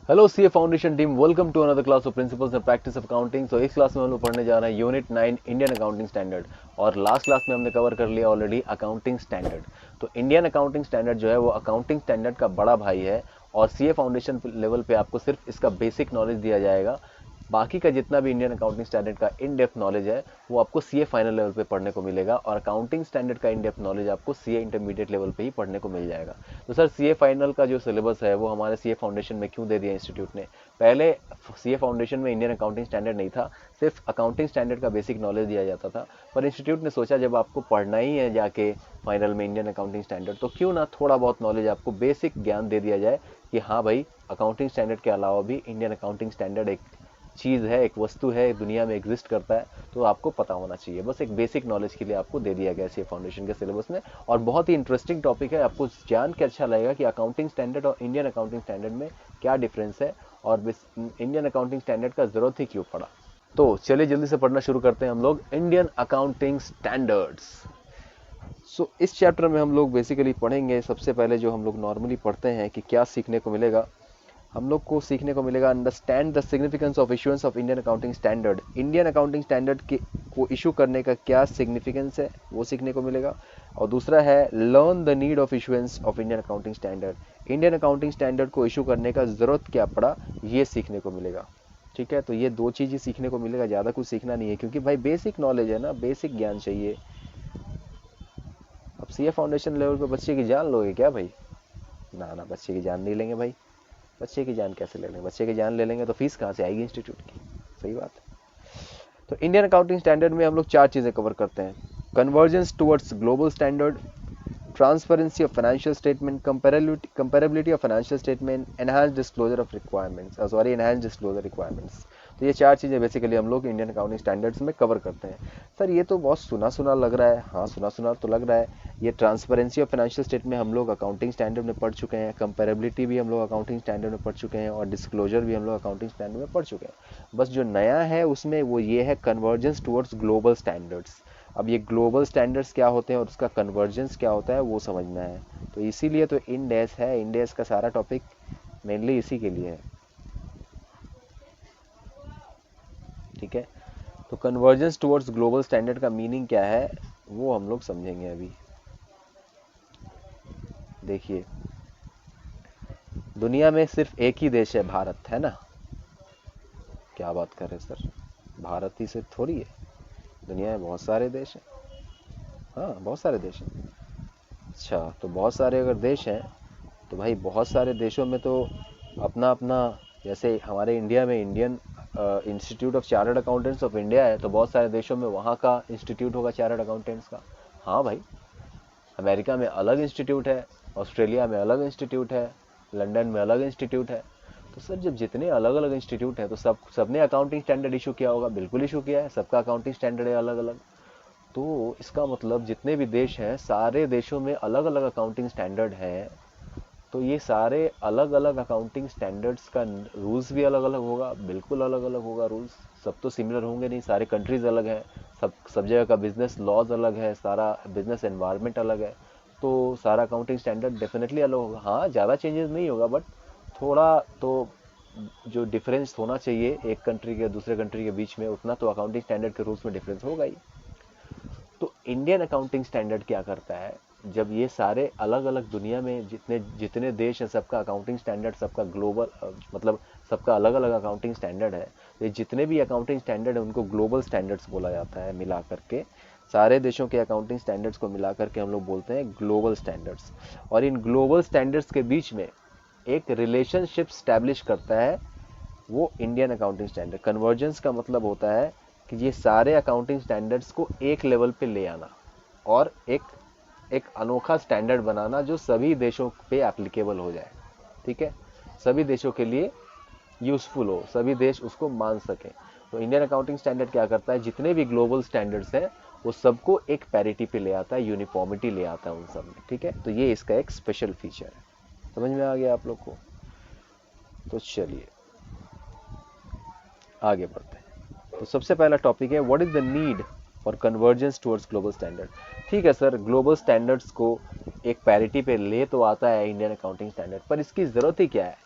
Hello CA foundation team, welcome to another class of principles and practice of accounting. So इस class में हम लोग पढ़ने जा रहे हैं यूनिट 9 इंडियन अकाउंटिंग स्टैंडर्ड। और लास्ट क्लास में हमने कवर कर लिया ऑलरेडी अकाउंटिंग स्टैंडर्ड। तो इंडियन अकाउंटिंग स्टैंडर्ड जो है वो अकाउंटिंग स्टैंडर्ड का बड़ा भाई है। और सीए फाउंडेशन लेवल पे आपको सिर्फ इसका बेसिक नॉलेज दिया जाएगा। बाकी का जितना भी इंडियन अकाउंटिंग स्टैंडर्ड का इन डेप्थ नॉलेज है वो आपको सीए फाइनल लेवल पे पढ़ने को मिलेगा। और अकाउंटिंग स्टैंडर्ड का इन डेप्थ नॉलेज आपको सीए इंटरमीडिएट लेवल पे ही पढ़ने को मिल जाएगा। तो सर, सीए फाइनल का जो सिलेबस है वो हमारे सीए फाउंडेशन में क्यों दे दिया इंस्टीट्यूट ने? पहले सीए फाउंडेशन में इंडियन अकाउंटिंग स्टैंडर्ड नहीं था, सिर्फ अकाउंटिंग स्टैंडर्ड का बेसिक नॉलेज दिया जाता था। पर इंस्टीट्यूट ने सोचा जब आपको पढ़ना ही है जाके फाइनल में इंडियन अकाउंटिंग स्टैंडर्ड, तो क्यों ना थोड़ा बहुत नॉलेज आपको बेसिक ज्ञान दे दिया जाए कि हाँ भाई, अकाउंटिंग स्टैंडर्ड के अलावा भी इंडियन अकाउंटिंग स्टैंडर्ड एक चीज़ है, एक वस्तु है, दुनिया में एग्जिस्ट करता है, तो आपको पता होना चाहिए। बस एक बेसिक नॉलेज के लिए आपको दे दिया गया सीए फाउंडेशन के सिलेबस में। और बहुत ही इंटरेस्टिंग टॉपिक है, आपको जान के अच्छा लगेगा कि अकाउंटिंग स्टैंडर्ड और इंडियन अकाउंटिंग स्टैंडर्ड में क्या डिफरेंस है और इंडियन अकाउंटिंग स्टैंडर्ड का जरूरत ही क्यों पड़ा। तो चलिए जल्दी से पढ़ना शुरू करते हैं हम लोग इंडियन अकाउंटिंग स्टैंडर्ड्स। इस चैप्टर में हम लोग बेसिकली पढ़ेंगे, सबसे पहले जो हम लोग नॉर्मली पढ़ते हैं कि क्या सीखने को मिलेगा। हम लोग को सीखने को मिलेगा understand the significance of issuance of Indian accounting standard. Indian accounting standard के को इशू करने का क्या सिग्निफिकेंस है वो सीखने को मिलेगा। और दूसरा है learn the need of issuance of Indian accounting standard. Indian accounting standard को इशू करने का जरूरत क्या पड़ा, ये सीखने को मिलेगा। ठीक है, तो ये दो चीज़ें सीखने को मिलेगा, ज़्यादा कुछ सीखना नहीं है, क्योंकि भाई बेसिक नॉलेज है ना, बेसिक ज्ञान चाहिए। अब सीए फाउंडेशन लेवल पे बच्चे की जान लोगे क्या भाई? ना ना, बच्चे की जान नहीं लेंगे भाई। बच्चे की जान कैसे ले लेंगे? बच्चे की जान ले लेंगे तो फीस कहाँ से आएगी इंस्टीट्यूट की? सही बात है। तो इंडियन अकाउंटिंग स्टैंडर्ड में हम लोग चार चीज़ें कवर करते हैं: convergence towards global standard, transparency of financial statement, comparability of financial statement, enhanced disclosure of requirements, enhanced disclosure requirements। तो ये चार चीज़ें बेसिकली हम लोग इंडियन अकाउंटिंग स्टैंडर्ड्स में कवर करते हैं। सर ये तो बहुत सुना सुना लग रहा है। हाँ, सुना सुना तो लग रहा है। ये ट्रांसपेरेंसी ऑफ फाइनेंशियल स्टेटमेंट हम लोग अकाउंटिंग स्टैंडर्ड में पढ़ चुके हैं, कंपेरेबिलिटी भी हम लोग अकाउंटिंग स्टैंडर्ड में पढ़ चुके हैं, और डिस्क्लोजर भी हम लोग अकाउंटिंग स्टैंडर्ड में पढ़ चुके हैं। बस जो नया है उसमें वो ये है कन्वर्जेंस टुवर्ड्स ग्लोबल स्टैंडर्ड्स। अब ये ग्लोबल स्टैंडर्ड्स क्या होते हैं और उसका कन्वर्जेंस क्या होता है वो समझना है। तो इसीलिए तो इंडेस है, इंडेस का सारा टॉपिक मेनली इसी के लिए है। ठीक है, तो कन्वर्जेंस टुवर्ड्स ग्लोबल स्टैंडर्ड का मीनिंग क्या है वो हम लोग समझेंगे अभी। देखिए, दुनिया में सिर्फ एक ही देश है, भारत, है ना? क्या बात कर रहे सर, भारत ही से थोड़ी है, दुनिया में बहुत सारे देश हैं। हाँ, बहुत सारे देश हैं। अच्छा, तो बहुत सारे अगर देश हैं तो भाई बहुत सारे देशों में तो अपना अपना, जैसे हमारे इंडिया में Indian institute of chartered accountants of India है, तो बहुत सारे देशों में वहाँ का इंस्टीट्यूट होगा चार्टर्ड अकाउंटेंट्स का। हाँ भाई, अमेरिका में अलग इंस्टीट्यूट है, ऑस्ट्रेलिया में अलग इंस्टीट्यूट है, लंदन में अलग इंस्टीट्यूट है। तो सर जब जितने अलग अलग इंस्टीट्यूट हैं तो सबने अकाउंटिंग स्टैंडर्ड इशू किया होगा? बिल्कुल इशू किया है, सबका अकाउंटिंग स्टैंडर्ड है अलग अलग। तो इसका मतलब जितने भी देश हैं सारे देशों में अलग अलग अकाउंटिंग स्टैंडर्ड है। तो ये सारे अलग अलग अकाउंटिंग स्टैंडर्ड्स का रूल्स भी अलग अलग होगा, बिल्कुल अलग अलग होगा रूल्स। सब तो सिमिलर होंगे नहीं, सारे कंट्रीज अलग हैं, सब सब जगह का बिजनेस लॉज अलग है, सारा बिजनेस एनवायरनमेंट अलग है। तो सारा अकाउंटिंग स्टैंडर्ड डेफिनेटली अलग होगा। हाँ, ज़्यादा चेंजेस नहीं होगा, बट थोड़ा तो जो डिफरेंस होना चाहिए एक कंट्री के दूसरे कंट्री के बीच में, उतना तो अकाउंटिंग स्टैंडर्ड के रूल्स में डिफरेंस होगा ही। तो इंडियन अकाउंटिंग स्टैंडर्ड क्या करता है, जब ये सारे अलग अलग दुनिया में जितने जितने देश हैं सबका अकाउंटिंग स्टैंडर्ड, सबका ग्लोबल मतलब सबका अलग अलग अकाउंटिंग स्टैंडर्ड है। ये जितने भी अकाउंटिंग स्टैंडर्ड है उनको ग्लोबल स्टैंडर्ड्स बोला जाता है। मिला करके सारे देशों के अकाउंटिंग स्टैंडर्ड्स को मिला करके हम लोग बोलते हैं ग्लोबल स्टैंडर्ड्स। और इन ग्लोबल स्टैंडर्ड्स के बीच में एक रिलेशनशिप स्टैब्लिश करता है वो इंडियन अकाउंटिंग स्टैंडर्ड। कन्वर्जेंस का मतलब होता है कि ये सारे अकाउंटिंग स्टैंडर्ड्स को एक लेवल पे ले आना और एक एक अनोखा स्टैंडर्ड बनाना जो सभी देशों पे एप्लीकेबल हो जाए। ठीक है, सभी देशों के लिए यूजफुल हो, सभी देश उसको मान सकें। तो इंडियन अकाउंटिंग स्टैंडर्ड क्या करता है, जितने भी ग्लोबल स्टैंडर्ड्स हैं वो सबको एक पैरिटी पे ले आता है, यूनिफॉर्मिटी ले आता है उन सब में। ठीक है, तो ये इसका एक स्पेशल फीचर है। समझ में आ गया आप लोग को? तो चलिए आगे बढ़ते हैं। तो सबसे पहला टॉपिक है what is the need for convergence towards global standard. ठीक है सर, ग्लोबल स्टैंडर्ड्स को एक पैरिटी पे ले तो आता है इंडियन अकाउंटिंग स्टैंडर्ड, पर इसकी जरूरत ही क्या है?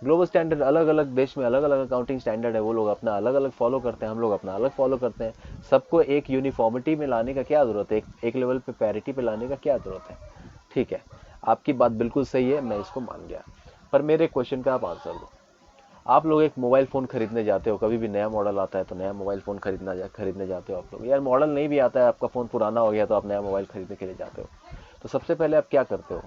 ग्लोबल स्टैंडर्ड अलग अलग देश में अलग अलग अकाउंटिंग स्टैंडर्ड है, वो लोग अपना अलग अलग फॉलो करते हैं, हम लोग अपना अलग फॉलो करते हैं। सबको एक यूनिफॉर्मिटी में लाने का क्या जरूरत है, एक लेवल पे पैरिटी पे लाने का क्या जरूरत है। ठीक है, आपकी बात बिल्कुल सही है, मैं इसको मान गया, पर मेरे क्वेश्चन का आप आंसर दो। आप लोग एक मोबाइल फ़ोन खरीदने जाते हो, कभी भी नया मॉडल आता है तो नया मोबाइल फ़ोन खरीदने जाते हो आप लोग, यार मॉडल नहीं भी आता है, आपका फ़ोन पुराना हो गया तो आप नया मोबाइल खरीदने के लिए जाते हो, तो सबसे पहले आप क्या करते हो,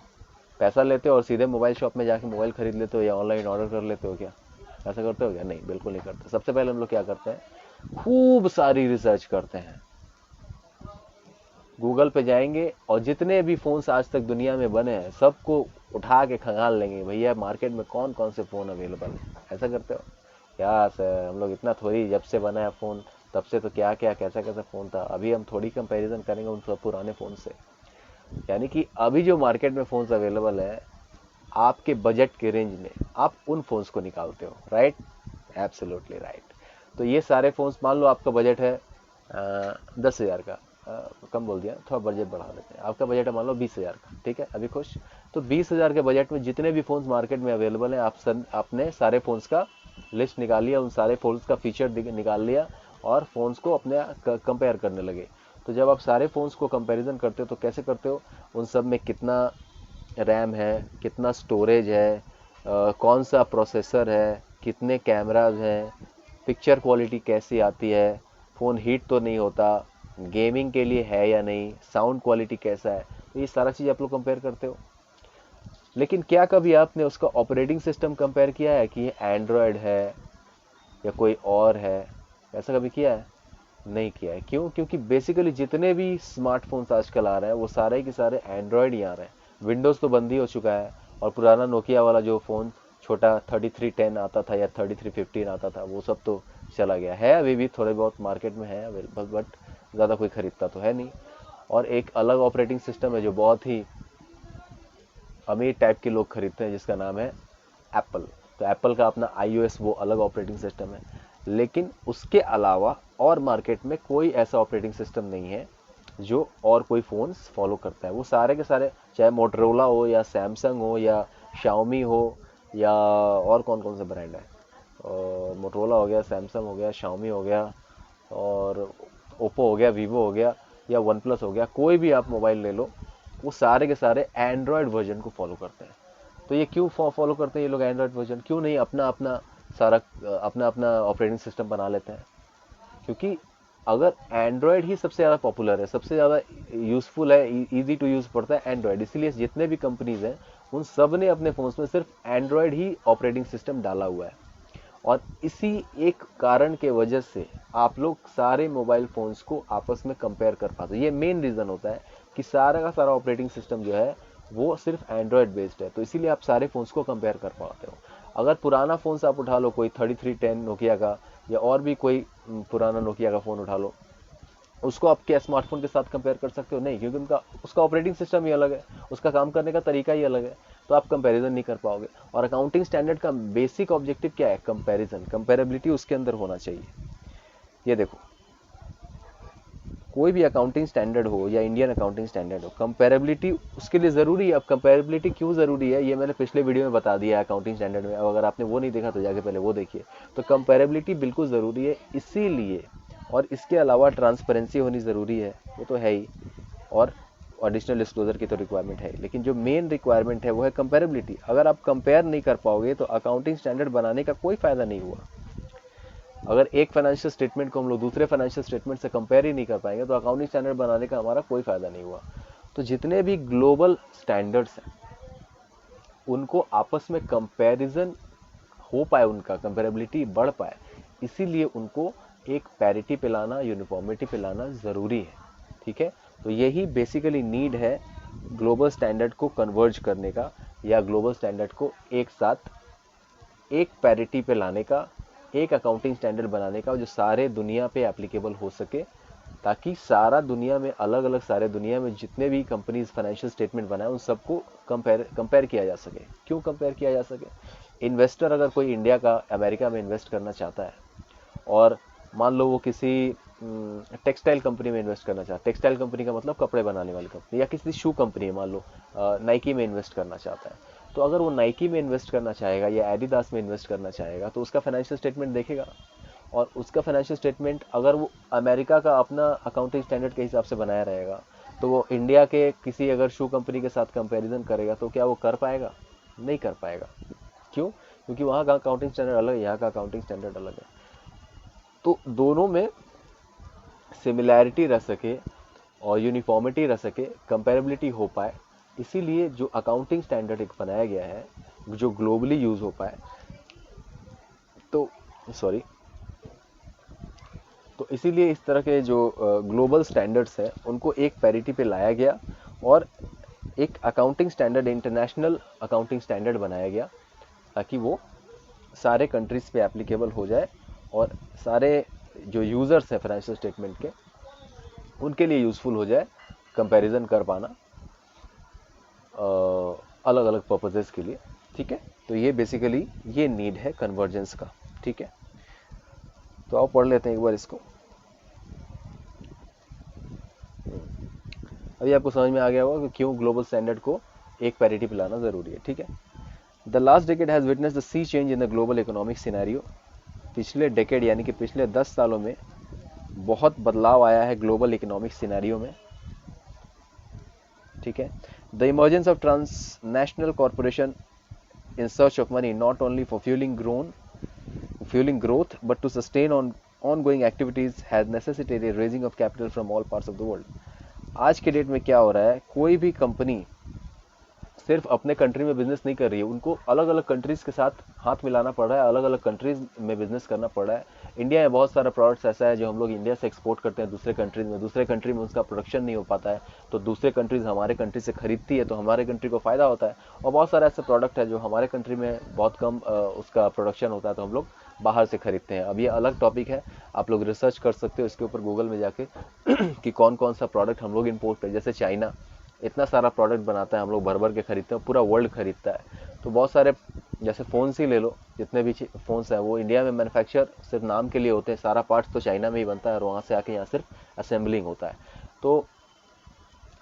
पैसा लेते हो और सीधे मोबाइल शॉप में जाके मोबाइल खरीद लेते हो या ऑनलाइन ऑर्डर कर लेते हो क्या, ऐसा करते हो क्या? नहीं, बिल्कुल नहीं करते। सबसे पहले हम लोग क्या करते हैं, खूब सारी रिसर्च करते हैं, गूगल पे जाएंगे और जितने भी फ़ोन्स आज तक दुनिया में बने हैं सबको उठा के खंगाल लेंगे, भैया मार्केट में कौन कौन से फ़ोन अवेलेबल है। ऐसा करते हो क्या सर? हम लोग इतना थोड़ी, जब से बना है फ़ोन तब से तो क्या क्या कैसा कैसा फ़ोन था, अभी हम थोड़ी कंपैरिजन करेंगे उन सब पुराने फ़ोन से। यानी कि अभी जो मार्केट में फ़ोन्स अवेलेबल है आपके बजट के रेंज में, आप उन फ़ोन्स को निकालते हो, राइट? Absolutely right. तो ये सारे फ़ोन्स, मान लो आपका बजट है 10,000 का, कम बोल दिया, थोड़ा बजट बढ़ा देते हैं, आपका बजट है मान लो 20,000 का, ठीक है, अभी खुश। तो 20,000 के बजट में जितने भी फ़ोन्स मार्केट में अवेलेबल हैं, आपने सारे फ़ोन्स का लिस्ट निकाल लिया, उन सारे फ़ोन्स का फीचर निकाल लिया और फ़ोन्स को अपने कंपेयर करने लगे। तो जब आप सारे फ़ोन्स को कंपैरिजन करते हो तो कैसे करते हो, उन सब में कितना रैम है, कितना स्टोरेज है, कौन सा प्रोसेसर है, कितने कैमराज हैं, पिक्चर क्वालिटी कैसी आती है, फ़ोन हीट तो नहीं होता, गेमिंग के लिए है या नहीं, साउंड क्वालिटी कैसा है, तो ये सारा चीज़ आप लोग कंपेयर करते हो। लेकिन क्या कभी आपने उसका ऑपरेटिंग सिस्टम कंपेयर किया है कि ये एंड्रॉयड है या कोई और है? ऐसा कभी किया है? नहीं किया है। क्यों? क्योंकि बेसिकली जितने भी स्मार्टफोन्स आजकल आ रहे हैं वो सारे के सारे एंड्रॉयड ही आ रहे हैं, विंडोज़ तो बंद ही हो चुका है। और पुराना नोकिया वाला जो फ़ोन छोटा 3310 आता था या 3315 आता था वो सब तो चला गया है, अभी भी थोड़े बहुत मार्केट में है अवेलेबल, बट ज़्यादा कोई खरीदता तो है नहीं। और एक अलग ऑपरेटिंग सिस्टम है जो बहुत ही अमीर टाइप के लोग खरीदते हैं, जिसका नाम है एप्पल। तो एप्पल का अपना iOS वो अलग ऑपरेटिंग सिस्टम है, लेकिन उसके अलावा और मार्केट में कोई ऐसा ऑपरेटिंग सिस्टम नहीं है जो और कोई फ़ोन्स फॉलो करता है। वो सारे के सारे, चाहे मोटरोला हो या सैमसंग हो या शाओमी हो या और कौन कौन से ब्रांड है, और मोटरोला हो गया, सैमसंग हो गया, शाओमी हो गया, और ओप्पो हो गया, वीवो हो गया या वन प्लस हो गया, कोई भी आप मोबाइल ले लो, वो सारे के सारे एंड्रॉयड वर्जन को फॉलो करते हैं। तो ये क्यों फॉलो करते हैं ये लोग एंड्रॉयड वर्जन, क्यों नहीं अपना अपना सारा अपना अपना ऑपरेटिंग सिस्टम बना लेते हैं? क्योंकि अगर एंड्रॉयड ही सबसे ज़्यादा पॉपुलर है, सबसे ज़्यादा यूज़फुल है, इजी टू यूज़ पड़ता है एंड्रॉयड, इसीलिए जितने भी कंपनीज हैं उन सब ने अपने फ़ोन्स में सिर्फ एंड्रॉयड ही ऑपरेटिंग सिस्टम डाला हुआ है। और इसी एक कारण के वजह से आप लोग सारे मोबाइल फ़ोन्स को आपस में कंपेयर कर पाते हो। ये मेन रीज़न होता है कि सारा का सारा ऑपरेटिंग सिस्टम जो है वो सिर्फ एंड्रॉयड बेस्ड है, तो इसीलिए आप सारे फ़ोन्स को कंपेयर कर पाते हो। अगर पुराना फ़ोन्स आप उठा लो, कोई 3310 नोकिया का या और भी कोई पुराना नोकिया का फ़ोन उठा लो, उसको आप क्या स्मार्टफोन के साथ कंपेयर कर सकते हो? नहीं, क्योंकि उनका उसका ऑपरेटिंग सिस्टम ही अलग है, उसका काम करने का तरीका ही अलग है, तो आप कंपैरिजन नहीं कर पाओगे। और अकाउंटिंग स्टैंडर्ड का बेसिक ऑब्जेक्टिव क्या है? कंपैरिजन, कंपैरेबिलिटी उसके अंदर होना चाहिए। ये देखो, कोई भी अकाउंटिंग स्टैंडर्ड हो या इंडियन अकाउंटिंग स्टैंडर्ड हो, कंपैरेबिलिटी उसके लिए ज़रूरी है। अब कंपैरेबिलिटी क्यों ज़रूरी है ये मैंने पिछले वीडियो में बता दिया है अकाउंटिंग स्टैंडर्ड में, अब अगर आपने वो नहीं देखा तो जाके पहले वो देखिए। तो कंपैरेबिलिटी बिल्कुल ज़रूरी है इसीलिए, और इसके अलावा ट्रांसपेरेंसी होनी ज़रूरी है, वो तो है ही, और एडिशनल डिस्क्लोजर की तो रिक्वायरमेंट है, लेकिन जो मेन रिक्वायरमेंट है वो है कंपैरेबिलिटी। अगर आप कंपेयर नहीं कर पाओगे तो अकाउंटिंग स्टैंडर्ड बनाने का कोई फ़ायदा नहीं हुआ। अगर एक फाइनेंशियल स्टेटमेंट को हम लोग दूसरे फाइनेंशियल स्टेटमेंट से कंपेयर ही नहीं कर पाएंगे तो अकाउंटिंग स्टैंडर्ड बनाने का हमारा कोई फायदा नहीं हुआ। तो जितने भी ग्लोबल स्टैंडर्ड्स हैं उनको आपस में कंपैरिजन हो पाए, उनका कंपेरेबिलिटी बढ़ पाए, इसीलिए उनको एक पैरिटी पे लाना, यूनिफॉर्मिटी पे लाना ज़रूरी है। ठीक है, तो यही बेसिकली नीड है ग्लोबल स्टैंडर्ड को कन्वर्ज करने का, या ग्लोबल स्टैंडर्ड को एक साथ एक पैरिटी पे लाने का, एक अकाउंटिंग स्टैंडर्ड बनाने का जो सारे दुनिया पे एप्लीकेबल हो सके, ताकि सारा दुनिया में अलग अलग, सारे दुनिया में जितने भी कंपनीज फाइनेंशियल स्टेटमेंट बनाए उन सबको कंपेयर किया जा सके। क्यों कंपेयर किया जा सके? इन्वेस्टर अगर कोई इंडिया का अमेरिका में इन्वेस्ट करना चाहता है और मान लो वो किसी टेक्सटाइल कंपनी में इन्वेस्ट करना चाहता है, टेक्सटाइल कंपनी का मतलब कपड़े बनाने वाली कंपनी, या किसी शू कंपनी है मान लो नाइकी में इन्वेस्ट करना चाहता है, तो अगर वो नाइकी में इन्वेस्ट करना चाहेगा या एडिडास में इन्वेस्ट करना चाहेगा तो उसका फाइनेंशियल स्टेटमेंट देखेगा, और उसका फाइनेंशियल स्टेटमेंट अगर वो अमेरिका का अपना अकाउंटिंग स्टैंडर्ड के हिसाब से बनाया रहेगा तो वो इंडिया के किसी अगर शू कंपनी के साथ कंपैरिजन करेगा तो क्या वो कर पाएगा? नहीं कर पाएगा। क्यों? क्योंकि वहाँ का अकाउंटिंग स्टैंडर्ड अलग है, यहाँ का अकाउंटिंग स्टैंडर्ड अलग है। तो दोनों में सिमिलैरिटी रह सके और यूनिफॉर्मिटी रह सके, कंपेरेबिलिटी हो पाए, इसीलिए जो अकाउंटिंग स्टैंडर्ड एक बनाया गया है जो ग्लोबली यूज हो पाए, तो सॉरी तो इसीलिए इस तरह के जो ग्लोबल स्टैंडर्ड्स हैं उनको एक पैरिटी पे लाया गया और एक accounting standard, international accounting standard बनाया गया ताकि वो सारे कंट्रीज पे एप्लीकेबल हो जाए और सारे जो यूजर्स हैं फाइनेंशियल स्टेटमेंट के उनके लिए यूजफुल हो जाए कंपैरिजन कर पाना अलग अलग पर्पसेस के लिए। ठीक है, तो ये बेसिकली ये नीड है कन्वर्जेंस का। ठीक है, तो आओ पढ़ लेते हैं एक बार इसको। अभी आपको समझ में आ गया होगा कि क्यों ग्लोबल स्टैंडर्ड को एक पैरिटी पे लाना जरूरी है। ठीक है, the last decade has witness the sea change in the global economic scenario. पिछले डेकेड यानी कि पिछले 10 सालों में बहुत बदलाव आया है ग्लोबल इकोनॉमिक सिनेरियो में। ठीक है, the emergence of transnational corporation in search of money not only for fueling growth but to sustain ongoing activities has necessitated raising of capital from all parts of the world। आज के date में क्या हो रहा है, कोई भी company सिर्फ अपने कंट्री में बिजनेस नहीं कर रही है, उनको अलग अलग कंट्रीज के साथ हाथ मिलाना पड़ रहा है, अलग अलग कंट्रीज में बिजनेस करना पड़ रहा है। इंडिया में बहुत सारा प्रोडक्ट्स ऐसा है जो हम लोग इंडिया से एक्सपोर्ट करते हैं दूसरे कंट्रीज में, दूसरे कंट्री में उसका प्रोडक्शन नहीं हो पाता है तो दूसरे कंट्रीज हमारे कंट्री से खरीदती है तो हमारे कंट्री को फायदा होता है। और बहुत सारा ऐसा प्रोडक्ट है जो हमारे कंट्री में बहुत कम उसका प्रोडक्शन होता है तो हम लोग बाहर से खरीदते हैं। अब ये अलग टॉपिक है, आप लोग रिसर्च कर सकते हो इसके ऊपर गूगल में जाके कि कौन कौन सा प्रोडक्ट हम लोग इम्पोर्ट करें। जैसे चाइना इतना सारा प्रोडक्ट बनाता है, हम लोग भर भर के खरीदते हैं, पूरा वर्ल्ड खरीदता है। तो बहुत सारे जैसे फ़ोन्स ही ले लो, जितने भी फ़ोन्स हैं वो इंडिया में मैन्युफैक्चर सिर्फ नाम के लिए होते हैं, सारा पार्ट्स तो चाइना में ही बनता है और वहाँ से आके यहाँ सिर्फ असेंबलिंग होता है। तो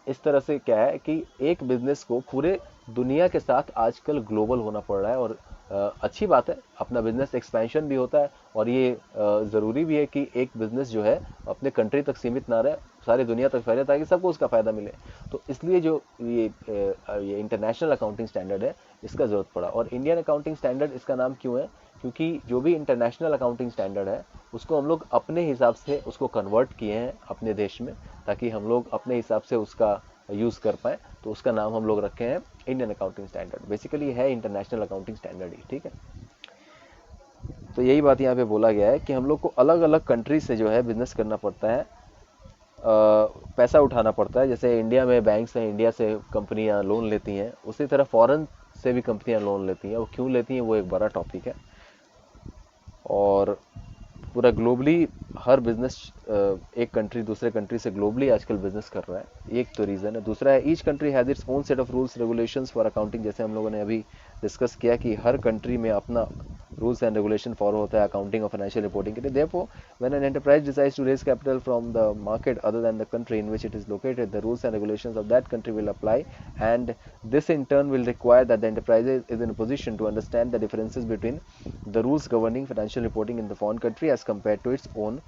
इस तरह से क्या है कि एक बिजनेस को पूरे दुनिया के साथ आजकल ग्लोबल होना पड़ रहा है और अच्छी बात है, अपना बिजनेस एक्सपेंशन भी होता है और ये ज़रूरी भी है कि एक बिजनेस जो है अपने कंट्री तक सीमित ना रहे, सारी दुनिया तक फैले ताकि सबको उसका फ़ायदा मिले। तो इसलिए जो ये इंटरनेशनल अकाउंटिंग स्टैंडर्ड है इसका ज़रूरत पड़ा। और इंडियन अकाउंटिंग स्टैंडर्ड इसका नाम क्यों है, क्योंकि जो भी इंटरनेशनल अकाउंटिंग स्टैंडर्ड है उसको हम लोग अपने हिसाब से उसको कन्वर्ट किए हैं अपने देश में ताकि हम लोग अपने हिसाब से उसका यूज़ कर पाए, तो उसका नाम हम लोग रखे हैं इंडियन अकाउंटिंग स्टैंडर्ड। बेसिकली है इंटरनेशनल अकाउंटिंग स्टैंडर्ड ही। ठीक है, तो यही बात यहाँ पे बोला गया है कि हम लोग को अलग अलग कंट्री से जो है बिजनेस करना पड़ता है, पैसा उठाना पड़ता है। जैसे इंडिया में बैंक्स हैं, इंडिया से कंपनियां लोन लेती हैं, उसी तरह फॉरेन से भी कंपनियां लोन लेती हैं। वो क्यों लेती हैं वो एक बड़ा टॉपिक है। और पूरा ग्लोबली हर बिजनेस एक कंट्री दूसरे कंट्री से ग्लोबली आजकल बिजनेस कर रहा है, एक तो रीज़न है। दूसरा है each country has its own set of rules regulations for accounting. जैसे हम लोगों ने अभी डिस्कस किया कि हर कंट्री में अपना रूल्स एंड रेगुलेशन फॉलो होता है अकाउंटिंग और फाइनेंशियल रिपोर्टिंग के लिए। Therefore when an enterprise decides to raise capital from the market other than the country in which it is located, the rules and regulations of that country will apply, and this in turn will require that the enterprise is in a position to understand the differences between the rules governing financial reporting in the foreign country as compared to its own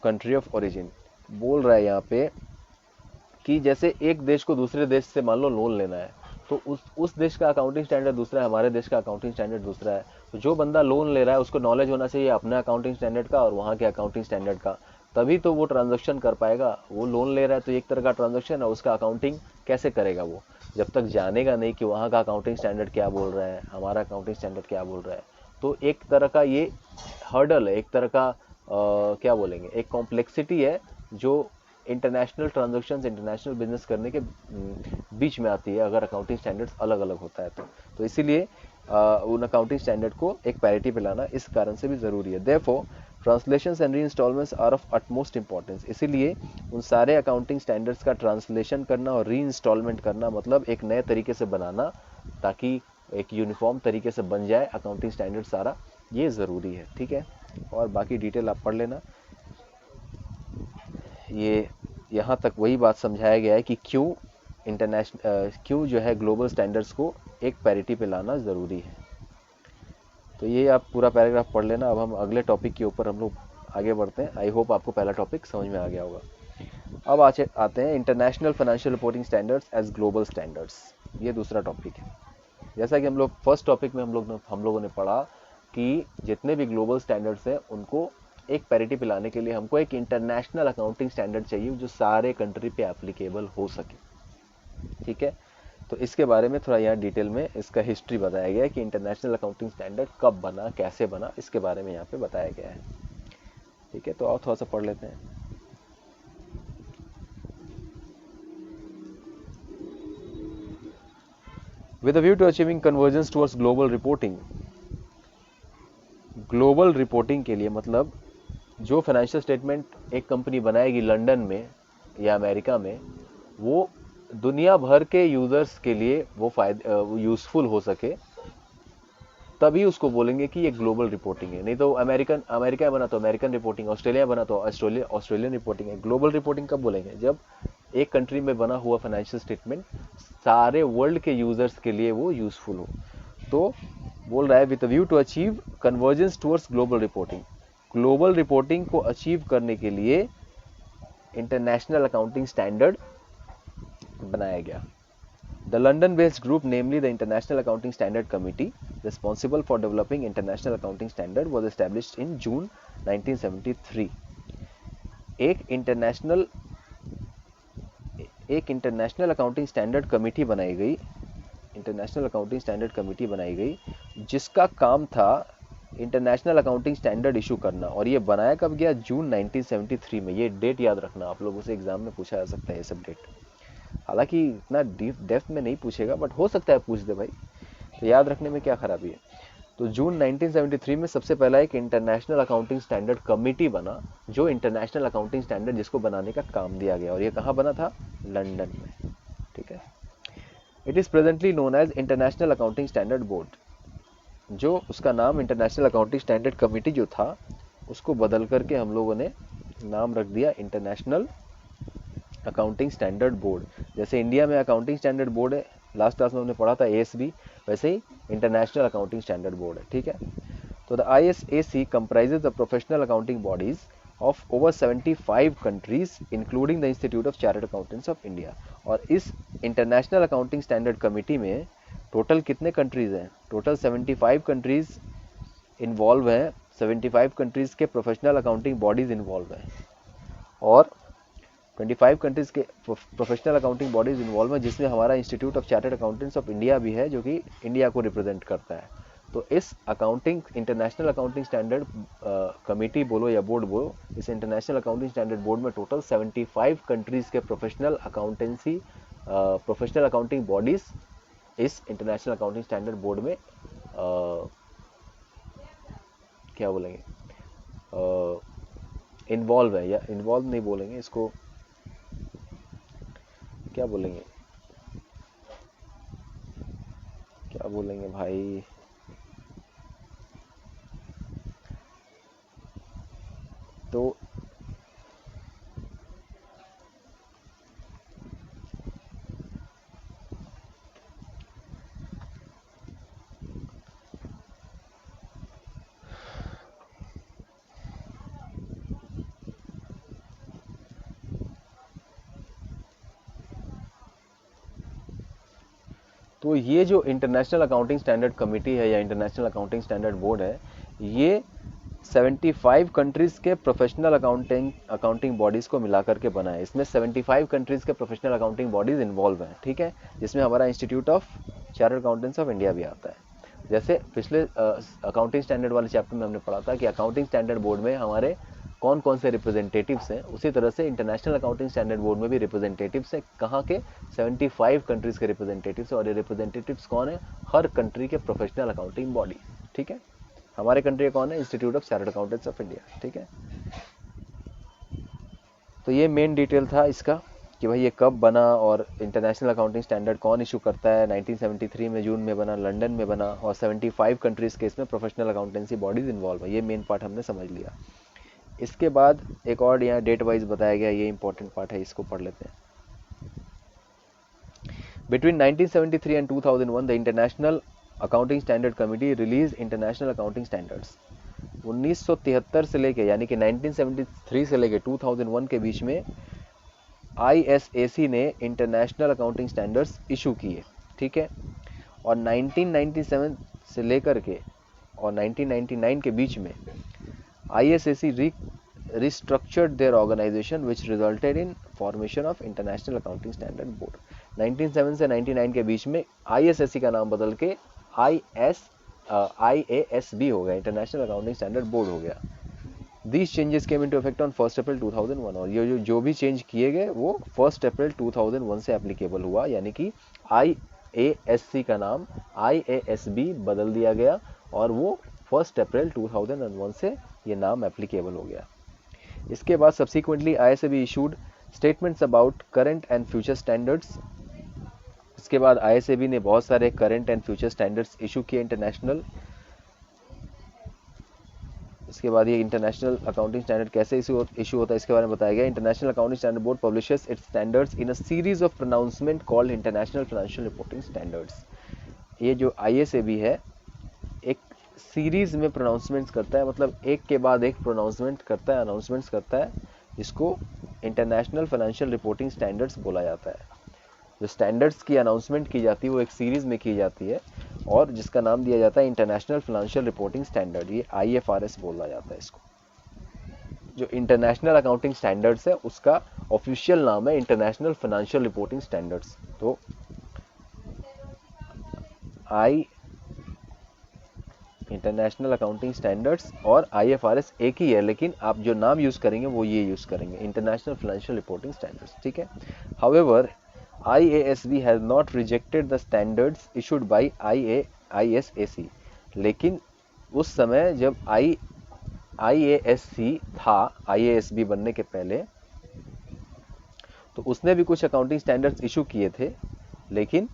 country of origin। बोल रहा है यहाँ पे कि जैसे एक देश को दूसरे देश से मान लो लोन लेना है तो उस देश का अकाउंटिंग स्टैंडर्ड दूसरा है, हमारे देश का अकाउंटिंग स्टैंडर्ड दूसरा है। तो जो बंदा लोन ले रहा है उसको नॉलेज होना चाहिए अपने अकाउंटिंग स्टैंडर्ड का और वहाँ के अकाउंटिंग स्टैंडर्ड का, तभी तो वो ट्रांजैक्शन कर पाएगा। वो लोन ले रहा है तो एक तरह का ट्रांजैक्शन है, उसका अकाउंटिंग कैसे करेगा वो जब तक जानेगा नहीं कि वहाँ का अकाउंटिंग स्टैंडर्ड क्या बोल रहा है, हमारा अकाउंटिंग स्टैंडर्ड क्या बोल रहा है। तो एक तरह का ये हर्डल है, एक तरह का क्या बोलेंगे, एक कॉम्प्लेक्सिटी है जो इंटरनेशनल ट्रांजैक्शंस, इंटरनेशनल बिजनेस करने के बीच में आती है अगर अकाउंटिंग स्टैंडर्ड्स अलग अलग होता है तो इसीलिए उन अकाउंटिंग स्टैंडर्ड को एक पैरिटी पे लाना इस कारण से भी ज़रूरी है। Therefore translations and reinstallments are of utmost importance. इसीलिए उन सारे अकाउंटिंग स्टैंडर्ड्स का ट्रांसलेशन करना और रीइंस्टॉलमेंट करना मतलब एक नए तरीके से बनाना ताकि एक यूनिफॉर्म तरीके से बन जाए अकाउंटिंग स्टैंडर्ड सारा, ये ज़रूरी है। ठीक है, और बाकी डिटेल आप पढ़ लेना। ये यहाँ तक वही बात समझाया गया है कि क्यों जो है ग्लोबल स्टैंडर्ड्स को एक पैरिटी पे लाना ज़रूरी है। तो ये आप पूरा पैराग्राफ पढ़ लेना। अब हम अगले टॉपिक के ऊपर हम लोग आगे बढ़ते हैं। आई होप आपको पहला टॉपिक समझ में आ गया होगा। अब आते हैं international financial reporting standards as global standards. ये दूसरा टॉपिक है। जैसा कि हम लोग फर्स्ट टॉपिक में हम लोगों ने पढ़ा कि जितने भी ग्लोबल स्टैंडर्ड्स हैं उनको एक पैरिटी पे लाने के लिए हमको एक इंटरनेशनल अकाउंटिंग स्टैंडर्ड चाहिए जो सारे कंट्री पे एप्लीकेबल हो सके। ठीक है, तो इसके बारे में थोड़ा यहाँ डिटेल में इसका हिस्ट्री बताया गया है कि इंटरनेशनल अकाउंटिंग स्टैंडर्ड कब बना, कैसे बना, इसके बारे में यहाँ पे बताया गया है। ठीक है, तो और थोड़ा सा पढ़ लेते हैं। With a view to achieving convergence towards global reporting, global reporting के लिए मतलब जो फाइनेंशियल स्टेटमेंट एक कंपनी बनाएगी लंदन में या अमेरिका में, वो दुनिया भर के यूजर्स के लिए वो यूजफुल हो सके, तभी उसको बोलेंगे कि ये ग्लोबल रिपोर्टिंग है। नहीं तो अमेरिका बना तो अमेरिकन रिपोर्टिंग, ऑस्ट्रेलिया बना तो ऑस्ट्रेलियन रिपोर्टिंग है। ग्लोबल रिपोर्टिंग कब बोलेंगे? जब एक कंट्री में बना हुआ फाइनेंशियल स्टेटमेंट सारे वर्ल्ड के यूजर्स के लिए वो यूजफुल हो। तो बोल रहा है with view to achieve convergence towards global reporting, global reporting को अचीव करने के लिए इंटरनेशनल अकाउंटिंग स्टैंडर्ड बनाया गया। The London-based group, namely the International Accounting Standard Committee, responsible for developing international accounting standard, was established in June 1973. एक international accounting standard committee बनाई गई, international accounting standard committee बनाई गई, जिसका काम था इंटरनेशनल अकाउंटिंग स्टैंडर्ड इशू करना। और ये बनाया कब गया? जून 1973 में। ये डेट याद रखना, आप लोगों से एग्जाम में पूछा जा सकता है ये सब डेट। हालांकि इतना डेप्थ में नहीं पूछेगा, बट हो सकता है पूछ दे भाई, तो याद रखने में क्या खराबी है। तो जून 1973 में सबसे पहला एक इंटरनेशनल अकाउंटिंग स्टैंडर्ड कमेटी बना, जो इंटरनेशनल अकाउंटिंग स्टैंडर्ड जिसको बनाने का काम दिया गया। और ये कहाँ बना था? लंदन में। ठीक है, it is presently known as international accounting standard board. जो उसका नाम इंटरनेशनल अकाउंटिंग स्टैंडर्ड कमेटी जो था, उसको बदल करके हम लोगों ने नाम रख दिया इंटरनेशनल अकाउंटिंग स्टैंडर्ड बोर्ड। जैसे इंडिया में अकाउंटिंग स्टैंडर्ड बोर्ड है, लास्ट क्लास में हमने पढ़ा था ASB, वैसे ही इंटरनेशनल अकाउंटिंग स्टैंडर्ड बोर्ड है। ठीक है, तो the ISAC comprises the professional accounting bodies of over 75 countries including the Institute of Chartered Accountants of India। और इस इंटरनेशनल अकाउंटिंग स्टैंडर्ड कमेटी में टोटल कितने कंट्रीज हैं? टोटल 75 कंट्रीज इन्वॉल्व हैं, 75 कंट्रीज के प्रोफेशनल अकाउंटिंग बॉडीज इन्वॉल्व हैं, और 25 countries के प्रोफेशनल अकाउंटिंग बॉडीज इन्वॉल्व हैं, जिसमें हमारा institute of chartered accountants of India भी है, जो कि इंडिया को रिप्रेजेंट करता है। तो इस इंटरनेशनल अकाउंटिंग स्टैंडर्ड कमेटी बोलो या बोर्ड बोलो, इस इंटरनेशनल अकाउंटिंग स्टैंडर्ड बोर्ड में टोटल 75 कंट्रीज के प्रोफेशनल अकाउंटिंग बॉडीज इस इंटरनेशनल अकाउंटिंग स्टैंडर्ड बोर्ड में क्या बोलेंगे, इन्वॉल्व है। या इन्वॉल्व नहीं बोलेंगे इसको, क्या बोलेंगे, क्या बोलेंगे भाई, तो तो ये जो इंटरनेशनल अकाउंटिंग स्टैंडर्ड कमेटी है या इंटरनेशनल अकाउंटिंग स्टैंडर्ड बोर्ड है, ये 75 कंट्रीज के प्रोफेशनल अकाउंटिंग बॉडीज को मिलाकर के बना है। इसमें 75 कंट्रीज के प्रोफेशनल अकाउंटिंग बॉडीज इन्वॉल्व हैं। ठीक है, जिसमें हमारा institute of chartered accountants of India भी आता है। जैसे पिछले अकाउंटिंग स्टैंडर्ड वाले चैप्टर में हमने पढ़ा था कि अकाउंटिंग स्टैंडर्ड बोर्ड में हमारे कौन कौन से रिप्रेजेंटेटिव्स हैं, उसी तरह से इंटरनेशनल अकाउंटिंग स्टैंडर्ड बोर्ड में भी रिप्रेजेंटेटिव्स हैं। कहाँ के? 75 कंट्रीज के रिप्रेजेंटेटिव्स। और ये रिप्रेजेंटेटिव्स कौन है? हर कंट्री के प्रोफेशनल अकाउंटिंग बॉडी। ठीक है, हमारे कंट्री का कौन है? Institute of chartered accountants of India. ठीक है, तो ये मेन डिटेल था इसका कि भाई ये कब बना और इंटरनेशनल अकाउंटिंग स्टैंडर्ड कौन इशू करता है। 1973 में जून में बना, लंदन में बना, और 75 कंट्रीज के इसमें प्रोफेशनल अकाउंटेंसी बॉडीज इन्वॉल्व है। ये मेन पार्ट हमने समझ लिया। इसके बाद एक और यहाँ डेट वाइज बताया गया, ये इंपॉर्टेंट पार्ट है, इसको पढ़ लेते हैं। Between 1973 and 2001, the International Accounting Standard Committee released International Accounting Standards. 1973 से लेके यानी कि 1973 से लेके 2001 के बीच में ISAC ने इंटरनेशनल अकाउंटिंग स्टैंडर्ड्स इशू किए, ठीक है। और 1997 से लेकर के और 1999 के बीच में ISAC restructured their organization which resulted in formation of International Accounting Standard Board. 1997 से 99 के बीच में ISAC का नाम बदल के IASB हो गया, इंटरनेशनल अकाउंटिंग स्टैंडर्ड बोर्ड हो गया। These changes came into effect on 1 अप्रैल 2001 और ये जो भी चेंज किए गए वो 1 अप्रैल 2001 से एप्लीकेबल हुआ, यानी कि IASC का नाम IASB बदल दिया गया और वो 1 अप्रैल 2001 से ये नाम एप्लीकेबल हो गया। इसके बाद subsequently IASB issued statements about current and future standards. इसके बाद IASB ने बहुत सारे current and future standards issue किए इंटरनेशनल। इसके बाद ये इंटरनेशनल अकाउंटिंग स्टैंडर्ड कैसे इशू होता है इसके बारे में बताया गया। International accounting standard board publishes it's standards in a series of pronouncement called international financial reporting standards. ये जो IASB है एक सीरीज में प्रोनाउंसमेंट्स करता है, मतलब एक के बाद एक प्रोनाउंसमेंट करता है, अनाउंसमेंट्स करता है, जिसको इंटरनेशनल फाइनेंशियल रिपोर्टिंग स्टैंडर्ड्स बोला जाता है। जो स्टैंडर्ड्स की अनाउंसमेंट की जाती है वो एक सीरीज में की जाती है और जिसका नाम दिया जाता है इंटरनेशनल फाइनेंशियल रिपोर्टिंग स्टैंडर्ड, ये IFRS बोला जाता है इसको। जो इंटरनेशनल अकाउंटिंग स्टैंडर्ड्स है उसका ऑफिशियल नाम है इंटरनेशनल फाइनेंशियल रिपोर्टिंग स्टैंडर्ड्स। तो इंटरनेशनल अकाउंटिंग स्टैंडर्ड्स और IFRS एक ही है, लेकिन आप जो नाम यूज करेंगे वो ये यूज करेंगे, इंटरनेशनल फाइनेंशियल रिपोर्टिंग स्टैंडर्ड्स, ठीक है। However IASB has not rejected the standards issued bye ISAC। लेकिन उस समय जब IASC था, IASB बनने के पहले, तो उसने भी कुछ अकाउंटिंग स्टैंडर्ड्स इशू किए थे, लेकिन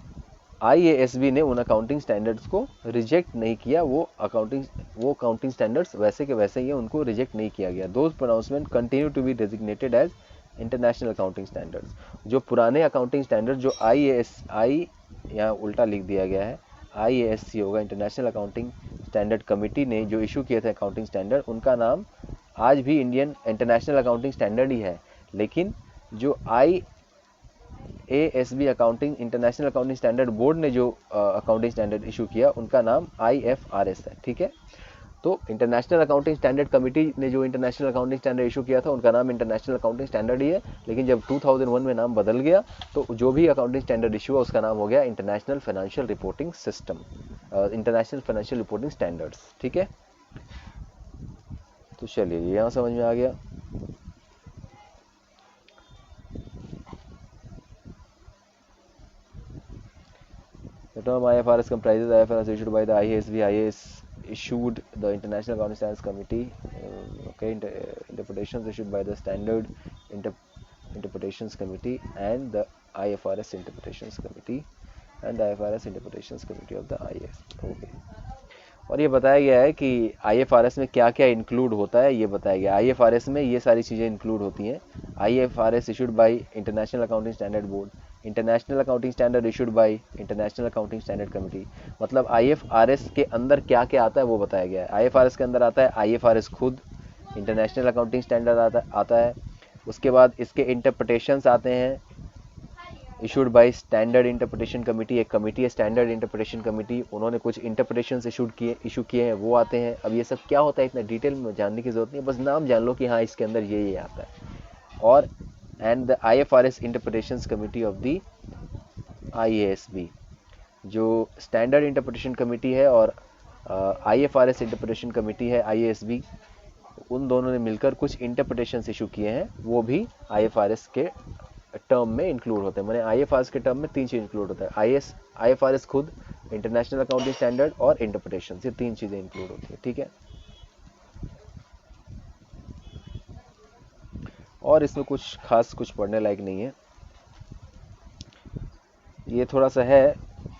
IASB ने उन अकाउंटिंग स्टैंडर्ड्स को रिजेक्ट नहीं किया। वो अकाउंटिंग स्टैंडर्ड्स वैसे के वैसे ही उनको रिजेक्ट नहीं किया गया। Those pronouncement continue to be designated as international accounting standards. जो पुराने अकाउंटिंग स्टैंडर्ड जो यहाँ उल्टा लिख दिया गया है, IASC होगा, इंटरनेशनल अकाउंटिंग स्टैंडर्ड कमेटी ने जो इशू किए थे अकाउंटिंग स्टैंडर्ड, उनका नाम आज भी इंडियन इंटरनेशनल अकाउंटिंग स्टैंडर्ड ही है। लेकिन जो IASB accounting international accounting standard board ने जो अकाउंटिंग स्टैंडर्ड इशू किया उनका नाम IFRS है, ठीक है। तो इंटरनेशनल अकाउंटिंग स्टैंडर्ड कमेटी ने जो इंटरनेशनल अकाउंटिंग स्टैंडर्ड इशू किया था उनका नाम इंटरनेशनल अकाउंटिंग स्टैंडर्ड ही है, लेकिन जब 2001 में नाम बदल गया तो जो भी अकाउंटिंग स्टैंडर्ड इशू है उसका नाम हो गया international financial reporting system, international financial reporting standards, ठीक है। तो चलिए यहाँ समझ में आ गया। The term IFRS comprises IFRS issued by the IASB. IAS issued the International Accounting Standards Committee. Interpretations issued by the Standard Interpretations Committee and the IFRS Interpretations Committee and the IFRS Interpretations Committee of the IAS. Okay. और ये बताया गया है कि IFRS में क्या क्या include होता है, ये बताया गया। IFRS में ये सारी चीज़ें इंक्लूड होती हैं। IFRS issued by international accounting standard board, international accounting standard issued by international accounting standard committee. मतलब IFRS के अंदर क्या क्या आता है वो बताया गया है। IFRS के अंदर आता है IFRS खुद, इंटरनेशनल अकाउंटिंग स्टैंडर्ड आता है, उसके बाद इसके इंटरप्रिटेशंस आते हैं issued by standard interpretation committee. एक कमेटी है स्टैंडर्ड इंटरप्रिटेशन कमेटी, उन्होंने कुछ इंटरप्रिटेशंस इशू किए हैं, वो आते हैं। अब ये सब क्या होता है इतना डिटेल में जानने की जरूरत नहीं है, बस नाम जान लो कि हाँ इसके अंदर ये आता है। और and the IFRS interpretations committee of the IASB, जो स्टैंडर्ड इंटरप्रिटेशन कमेटी है और IFRS इंटरप्रिटेशन कमेटी है IASB, उन दोनों ने मिलकर कुछ इंटरप्रिटेशंस इशू किए हैं, वो भी IFRS के टर्म में इंक्लूड होते हैं। मैंने IFRS के टर्म में तीन चीज इंक्लूड होता है, IFRS खुद, इंटरनेशनल अकाउंटिंग स्टैंडर्ड और इंटरप्रिटेशन, ये तीन चीजें इंक्लूड होती है, ठीक है। और इसमें कुछ खास कुछ पढ़ने लायक नहीं है, ये थोड़ा सा है,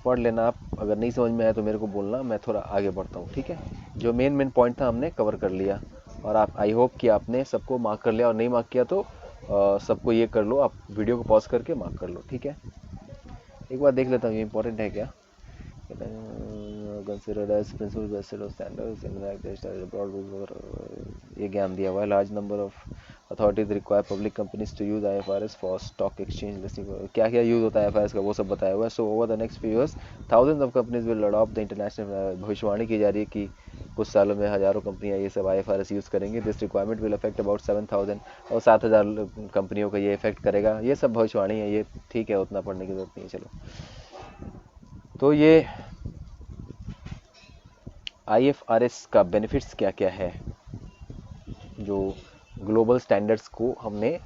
पढ़ लेना आप। अगर नहीं समझ में आया तो मेरे को बोलना, मैं थोड़ा आगे बढ़ता हूँ, ठीक है। जो मेन पॉइंट था हमने कवर कर लिया और आप आई होप कि आपने सबको मार्क कर लिया, और नहीं मार्क किया तो सबको ये कर लो, आप वीडियो को पॉज करके मार्क कर लो, ठीक है। एक बार देख लेता हूँ ये इंपॉर्टेंट है क्या। Considered as principle basis of standards in ये ज्ञान दिया हुआ है। Large number of authorities require public companies to use IFRS for stock exchange listing. क्या क्या यूज होता है IFRS का वो सब बताया हुआ है। So over the next few years thousands of companies will adopt the international. भविष्यवाणी की जा रही है कि कुछ सालों में हजारों कंपनियां ये सब IFRS यूज़ करेंगे। This requirement will affect about 7,000 और 7,000 कंपनियों को ये इफेक्ट करेगा। ये सब भविष्यवाणी है, ये ठीक है, उतना पढ़ने की जरूरत नहीं है। चलो, तो ये IFRS का बेनिफिट्स क्या क्या है, जो ग्लोबल स्टैंडर्ड्स को हमने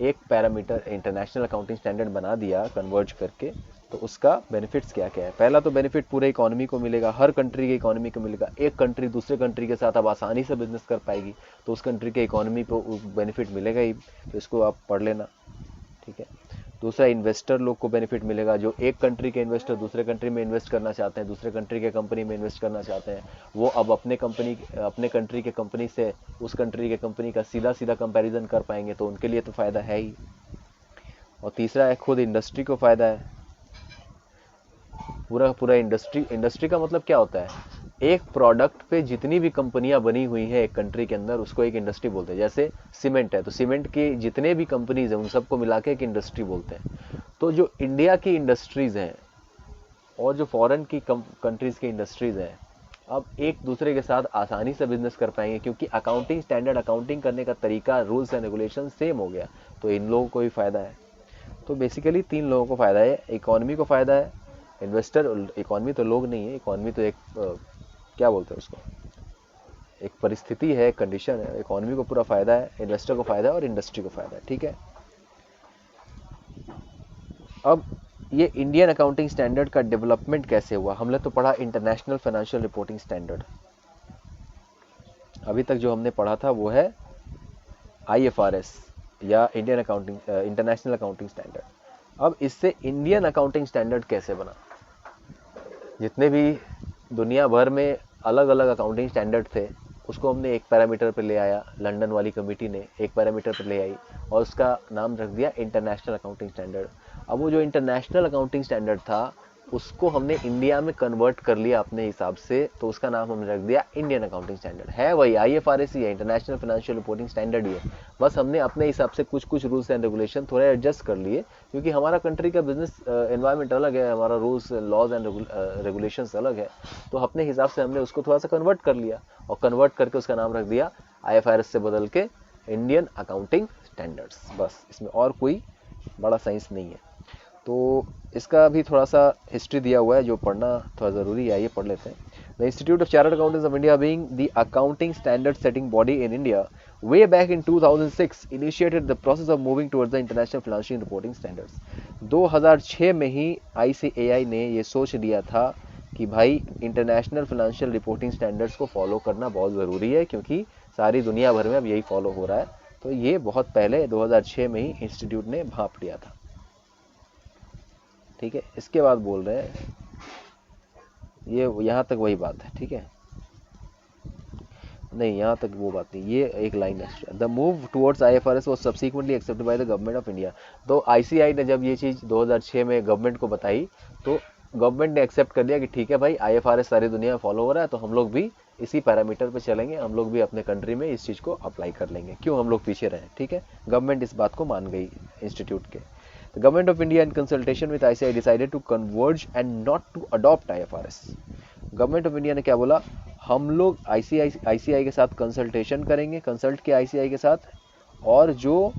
एक पैरामीटर इंटरनेशनल अकाउंटिंग स्टैंडर्ड बना दिया कन्वर्ज करके, तो उसका बेनिफिट्स क्या क्या है। पहला तो बेनिफिट पूरे इकोनॉमी को मिलेगा, हर कंट्री की इकोनॉमी को मिलेगा। एक कंट्री दूसरे कंट्री के साथ अब आसानी से बिजनेस कर पाएगी, तो उस कंट्री के इकोनॉमी को बेनिफिट मिलेगा ही, तो इसको आप पढ़ लेना, ठीक है। दूसरा, इन्वेस्टर लोग को बेनिफिट मिलेगा। जो एक कंट्री के इन्वेस्टर दूसरे कंट्री में इन्वेस्ट करना चाहते हैं, दूसरे कंट्री के कंपनी में इन्वेस्ट करना चाहते हैं, वो अब अपने कंट्री के कंपनी से उस कंट्री के कंपनी का सीधा सीधा कंपैरिजन कर पाएंगे, तो उनके लिए तो फ़ायदा है ही। और तीसरा है, खुद इंडस्ट्री को फ़ायदा है। पूरा इंडस्ट्री का मतलब क्या होता है, एक प्रोडक्ट पे जितनी भी कंपनियां बनी हुई है एक कंट्री के अंदर, उसको एक इंडस्ट्री बोलते हैं। जैसे सीमेंट है, तो सीमेंट की जितने भी कंपनीज हैं उन सबको मिला के एक इंडस्ट्री बोलते हैं। तो जो इंडिया की इंडस्ट्रीज हैं और जो फॉरेन की कंट्रीज की इंडस्ट्रीज हैं, अब एक दूसरे के साथ आसानी से बिजनेस कर पाएंगे, क्योंकि अकाउंटिंग स्टैंडर्ड, अकाउंटिंग करने का तरीका, रूल्स एंड रेगुलेशन सेम हो गया, तो इन लोगों को भी फायदा है। तो बेसिकली 3 लोगों को फायदा है। इकोनॉमी को फायदा है, इन्वेस्टर, इकोनॉमी तो लोग नहीं है, इकोनॉमी तो एक क्या बोलते हैं उसको, एक परिस्थिति है, कंडीशन है। इकोनॉमी को पूरा फायदा है, इन्वेस्टर को फायदा है और इंडस्ट्री को फायदा है, ठीक है। अब ये इंडियन अकाउंटिंग स्टैंडर्ड का डेवलपमेंट कैसे हुआ, हमने तो पढ़ा इंटरनेशनल फाइनेंशियल रिपोर्टिंग स्टैंडर्ड। अभी तक जो हमने पढ़ा था वो है IFRS या Indian accounting international accounting standard. अब इससे इंडियन अकाउंटिंग स्टैंडर्ड कैसे बना। जितने भी दुनिया भर में अलग अलग अकाउंटिंग स्टैंडर्ड थे, उसको हमने एक पैरामीटर पर ले आया, लंदन वाली कमेटी ने एक पैरामीटर पर ले आई और उसका नाम रख दिया इंटरनेशनल अकाउंटिंग स्टैंडर्ड। अब वो जो इंटरनेशनल अकाउंटिंग स्टैंडर्ड था, उसको हमने इंडिया में कन्वर्ट कर लिया अपने हिसाब से, तो उसका नाम हमने रख दिया इंडियन अकाउंटिंग स्टैंडर्ड। है वही IFRS ही है, इंटरनेशनल फाइनेंशियल रिपोर्टिंग स्टैंडर्ड ही है, बस हमने अपने हिसाब से कुछ कुछ रूल्स एंड रेगुलेशन थोड़े एडजस्ट कर लिए, क्योंकि हमारा कंट्री का बिजनेस एनवायरनमेंट अलग है, हमारा रूल्स लॉज एंड रेगुलेशंस अलग है, तो अपने हिसाब से हमने उसको थोड़ा सा कन्वर्ट कर लिया और कन्वर्ट करके उसका नाम रख दिया IFRS से बदल के इंडियन अकाउंटिंग स्टैंडर्ड्स। बस, इसमें और कोई बड़ा साइंस नहीं है। तो इसका भी थोड़ा सा हिस्ट्री दिया हुआ है जो पढ़ना थोड़ा ज़रूरी है, ये पढ़ लेते हैं। The institute of chartered accountants of India being the accounting standard setting body in India way back in 2006 initiated the process of moving towards the international financial reporting standards। 2006 में ही ICAI ने ये सोच लिया था कि भाई इंटरनेशनल फाइनेंशियल रिपोर्टिंग स्टैंडर्ड्स को follow करना बहुत ज़रूरी है, क्योंकि सारी दुनिया भर में अब यही फॉलो हो रहा है। तो ये बहुत पहले 2006 में ही इंस्टीट्यूट ने भांप लिया था, ठीक है। इसके बाद बोल रहे हैं, ये यहाँ तक वही बात है, ठीक है, नहीं यहाँ तक वो बात नहीं, ये एक लाइन है। The move towards IFRS was subsequently accepted by the government of India. तो ICAI ने जब ये चीज़ 2006 में गवर्नमेंट को बताई, तो गवर्नमेंट ने एक्सेप्ट कर लिया कि ठीक है भाई, IFRS सारी दुनिया में फॉलो हो रहा है, तो हम लोग भी इसी पैरामीटर पे चलेंगे, हम लोग भी अपने कंट्री में इस चीज़ को अप्लाई कर लेंगे, क्यों हम लोग पीछे रहें, ठीक है। गवर्नमेंट इस बात को मान गई इंस्टीट्यूट के। The government of India in consultation with ICAI decided to converge and not to adopt IFRS। Government of India ने क्या बोला, हम लोग ICAI के साथ कंसल्टेशन करेंगे, कंसल्ट किया ICAI के साथ, और जो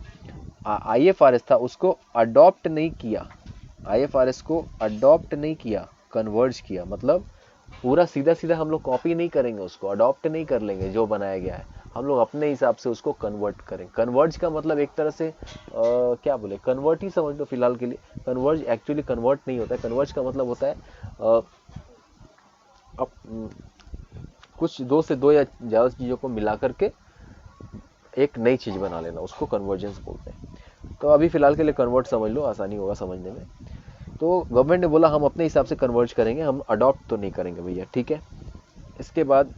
IFRS था उसको अडॉप्ट नहीं किया, IFRS को अडॉप्ट नहीं किया, कन्वर्ज किया। मतलब पूरा सीधा सीधा हम लोग कॉपी नहीं करेंगे, उसको अडॉप्ट नहीं कर लेंगे जो बनाया गया है, हम लोग अपने हिसाब से उसको कन्वर्ट करें। कन्वर्ज का मतलब एक तरह से क्या बोले, कन्वर्ट ही समझ लो फिलहाल के लिए। कन्वर्ज एक्चुअली कन्वर्ट नहीं होता है, कन्वर्ज का मतलब होता है अब कुछ दो से दो या ज़्यादा चीज़ों को मिला करके एक नई चीज़ बना लेना, उसको कन्वर्जेंस बोलते हैं। तो अभी फिलहाल के लिए कन्वर्ट समझ लो, आसानी होगा समझने में। तो गवर्नमेंट ने बोला हम अपने हिसाब से कन्वर्ज करेंगे, हम अडॉप्ट तो नहीं करेंगे भैया, ठीक है। इसके बाद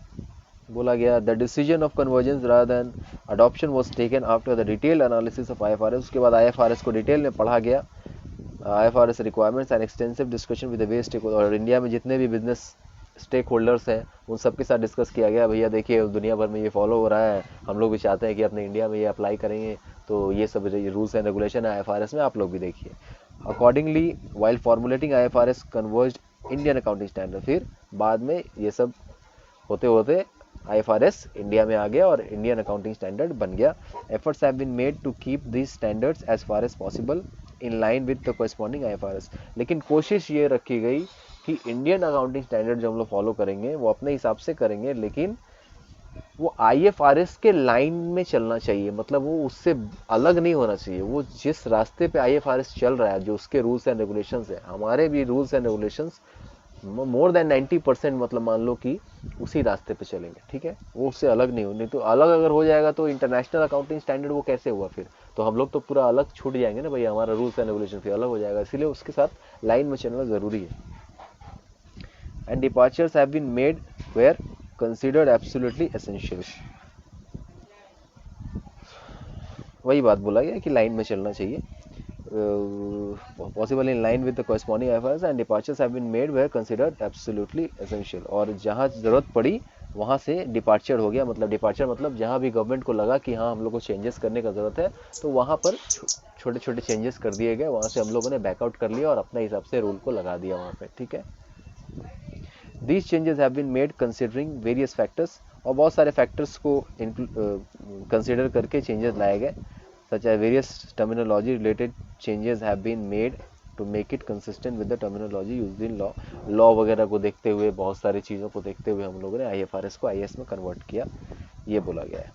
बोला गया the decision of convergence rather than adoption was taken after the detailed analysis of IFRS। उसके बाद IFRS को डिटेल में पढ़ा गया, IFRS requirements and extensive discussion with the various stakeholder, और इंडिया में जितने भी बिजनेस स्टेक होल्डर्स हैं उन सबके साथ डिस्कस किया गया, भैया देखिए दुनिया भर में ये फॉलो हो रहा है, हम लोग भी चाहते हैं कि अपने इंडिया में ये अप्लाई करेंगे, तो ये सब रूल्स एंड रेगुलेशन है IFRS में, आप लोग भी देखिए। Accordingly while formulating IFRS converged Indian accounting standard, फिर बाद में ये सब होते होते IFRS इंडिया में आ गया और इंडियन अकाउंटिंग स्टैंडर्ड बन गया। Efforts have been made to keep these standards as far as possible in line with the corresponding IFRS, लेकिन कोशिश ये रखी गई कि इंडियन अकाउंटिंग स्टैंडर्ड जो हम लोग फॉलो करेंगे वो अपने हिसाब से करेंगे, लेकिन वो IFRS के लाइन में चलना चाहिए, मतलब वो उससे अलग नहीं होना चाहिए। वो जिस रास्ते पे IFRS चल रहा है, जो उसके रूल्स एंड रेगुलेशंस है, हमारे भी rules and regulations more than 90% मतलब मान लो कि उसी रास्ते पे चलेंगे, ठीक है, वो उससे अलग नहीं हो, नहीं तो अलग अगर हो जाएगा तो इंटरनेशनल अकाउंटिंग स्टैंडर्ड वो कैसे हुआ, फिर तो हम लोग तो पूरा अलग छूट जाएंगे ना भैया, हमारा रूल्स एंड रेगुलेशन फिर अलग हो जाएगा, इसीलिए उसके साथ लाइन में चलना जरूरी है। And departures have been made where considered absolutely essential, वही बात बोला गया कि लाइन में चलना चाहिए, possible in line with the corresponding IFRS and departures have been made where considered absolutely essential, और जहां जरूरत पड़ी वहां से डिपार्चर हो गया, मतलब डिपार्चर मतलब जहां भी गवर्नमेंट को लगा कि हाँ हम लोग को चेंजेस करने का जरूरत है, तो वहां पर छोटे छोटे चेंजेस कर दिए गए, वहां से हम लोगों ने बैकआउट कर लिया और अपने हिसाब से रूल को लगा दिया वहां पे, ठीक है। These changes have been made considering various factors, और बहुत सारे फैक्टर्स को कंसिडर करके चेंजेस लाए गए, such as various terminology related changes have been made to make it consistent with the terminology used in law वगैरह को देखते हुए, बहुत सारी चीज़ों को देखते हुए हम लोगों ने IFRS को IAS में कन्वर्ट किया, ये बोला गया है।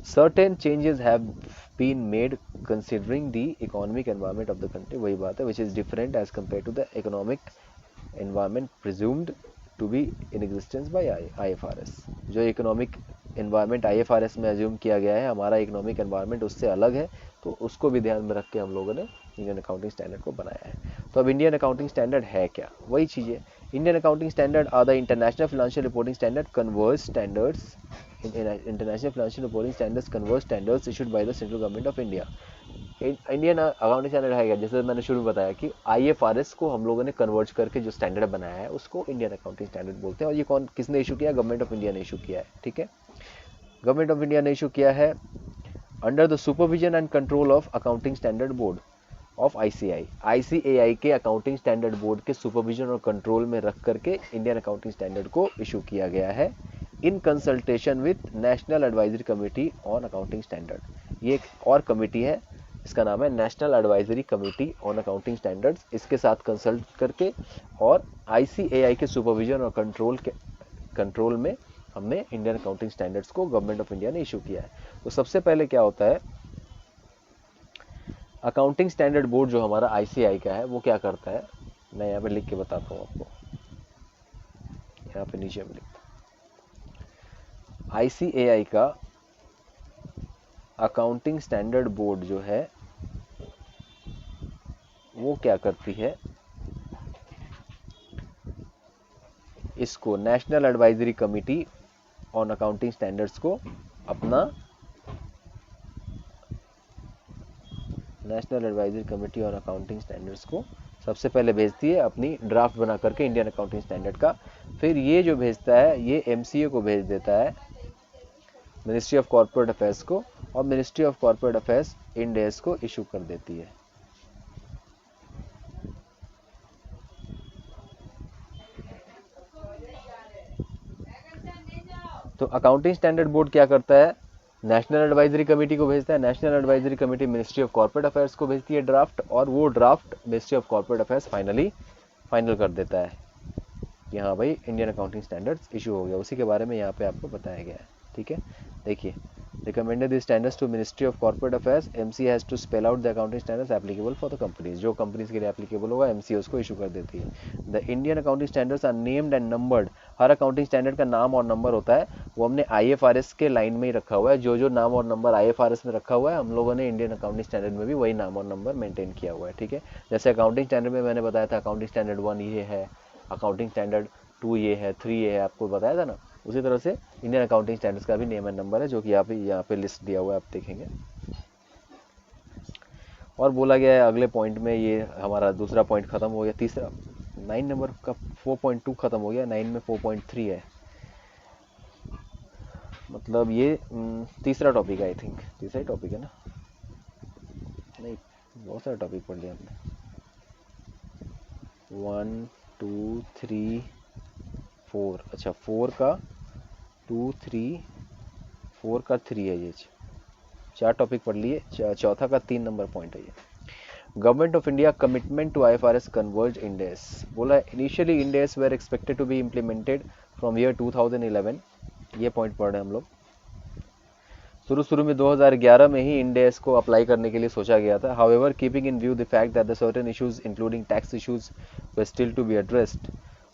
Certain changes have been made considering the economic environment of the country, वही बात है, which is different as compared to the economic environment presumed to be in existence by IFRS, जो इकोनॉमिक एनवायरनमेंट IFRS में assume किया गया है, हमारा economic environment उससे अलग है, तो उसको भी ध्यान में रख के हम लोगों ने इंडियन अकाउंटिंग स्टैंडर्ड को बनाया है। तो अब इंडियन अकाउंटिंग स्टैंडर्ड है क्या, वही चीज़ें, Indian accounting standard are the international financial reporting standard converge standards, international financial reporting standards converge standards issued by the central government of India. Indian accounting standard है क्या, जैसे मैंने शुरू में बताया कि IFRS को हम लोगों ने कन्वर्ज करके जो स्टैंडर्ड बनाया है उसको इंडियन अकाउंटिंग स्टैंडर्ड बोलते हैं, और ये कौन किसने इशू किया, गवर्नमेंट ऑफ इंडिया ने इशू किया है, ठीक है, गवर्नमेंट ऑफ इंडिया ने इशू किया है under the supervision and control of accounting standard board of ICAI के अकाउंटिंग स्टैंडर्ड बोर्ड के सुपरविजन और कंट्रोल में रख करके इंडियन अकाउंटिंग स्टैंडर्ड को इशू किया गया है, in consultation with national advisory committee on accounting standard. ये एक और कमेटी है, इसका नाम है national advisory committee on accounting standards, इसके साथ कंसल्ट करके और ICAI के सुपरविजन और कंट्रोल में हमने इंडियन अकाउंटिंग स्टैंडर्ड्स को गवर्नमेंट ऑफ इंडिया ने इशू किया है। तो सबसे पहले क्या होता है, अकाउंटिंग स्टैंडर्ड बोर्ड जो हमारा ICAI का है वो क्या करता है, मैं यहाँ पे लिख के बताता हूँ आपको, यहाँ पे नीचे में लिखता हूँ, ICAI का अकाउंटिंग स्टैंडर्ड बोर्ड जो है वो क्या करती है, इसको national advisory committee on accounting standards को अपना national advisory committee on accounting standards को सबसे पहले भेजती है अपनी ड्राफ्ट बना करके इंडियन अकाउंटिंग स्टैंडर्ड का, फिर ये जो भेजता है ये MCA को भेज देता है, मिनिस्ट्री ऑफ कॉर्पोरेट अफेयर्स को, और ministry of corporate affairs Ind AS को इशू कर देती है। तो अकाउंटिंग स्टैंडर्ड बोर्ड क्या करता है, नेशनल एडवाइजरी कमेटी को भेजता है, national advisory committee ministry of corporate affairs को भेजती है ड्राफ्ट, और वो draft ministry of corporate affairs final कर देता है कि हाँ भाई इंडियन अकाउंटिंग स्टैंडर्ड्स इशू हो गया, उसी के बारे में यहाँ पे आपको बताया गया है, ठीक है। देखिए, recommended these standards to Ministry of Corporate Affairs, MCA has to spell out the accounting standards applicable for the companies, जो कंपनीज के लिए एप्लीकेबल होगा MCA उसको इशू कर देती है। The Indian accounting standards are named and numbered, हर accounting standard का नाम और नंबर होता है, वो हमने IFRS के लाइन में ही रखा हुआ है, जो नाम और नंबर IFRS में रखा हुआ है हम लोगों ने इंडियन अकाउंटिंग स्टैंडर्ड में भी वही नाम और नंबर मेंटेन किया हुआ है, ठीक है। जैसे अकाउंटिंग स्टैंडर्ड में मैंने बताया था अकाउंटिंग स्टैंडर्ड 1 ये है, अकाउंटिंग स्टैंडर्ड 2 ये है, 3 ये है, आपको बताया था ना, उसी तरह से इंडियन अकाउंटिंग स्टैंडर्ड्स का भी नेम एंड नंबर है, जो कि यहाँ पे लिस्ट दिया हुआ है, आप देखेंगे। और बोला गया है अगले पॉइंट में, ये हमारा दूसरा पॉइंट खत्म हो गया, तीसरा 9 नंबर का 4.2 खत्म हो गया, 9 में 4.3 है, मतलब ये तीसरा टॉपिक है, आई थिंक तीसरा ही टॉपिक है ना, नहीं बहुत सारे टॉपिक पढ़ लिया हमने, 1 2 3 4, अच्छा 4 का 2 3 4 का 3 है, ये 4 टॉपिक पढ़ लिए, चौथा का 3 नंबर पॉइंट है ये। Government of India commitment to IFRS converge Ind AS, बोला initially Ind AS were expected to be implemented from year 2011, ये पॉइंट पढ़ रहे हैं हम लोग। शुरू में 2011 में ही इंडेस को अप्लाई करने के लिए सोचा गया था। However keeping in view the fact that the certain issues including tax issues were still to be addressed,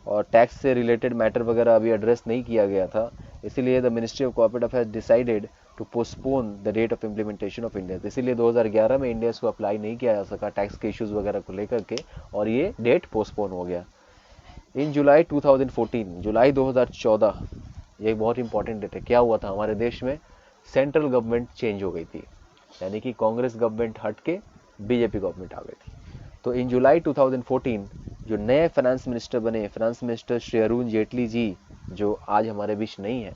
और टैक्स से रिलेटेड मैटर वगैरह अभी एड्रेस नहीं किया गया था, इसीलिए the ministry of corporate affairs decided to postpone the date of implementation of Ind AS, इसीलिए 2011 में इंडेस को अप्लाई नहीं किया जा सका टैक्स के इश्यूज वगैरह को लेकर के, और ये डेट पोस्टपोन हो गया। इन जुलाई 2014, जुलाई 2014, ये बहुत इंपॉर्टेंट डेट है। क्या हुआ था हमारे देश में, सेंट्रल गवर्नमेंट चेंज हो गई थी, यानी कि कांग्रेस गवर्नमेंट हट के बीजेपी गवर्नमेंट आ गई थी। तो इन जुलाई 2014 जो नए फाइनेंस मिनिस्टर बने, फाइनेंस मिनिस्टर श्री अरुण जेटली जी, जो आज हमारे बीच नहीं है,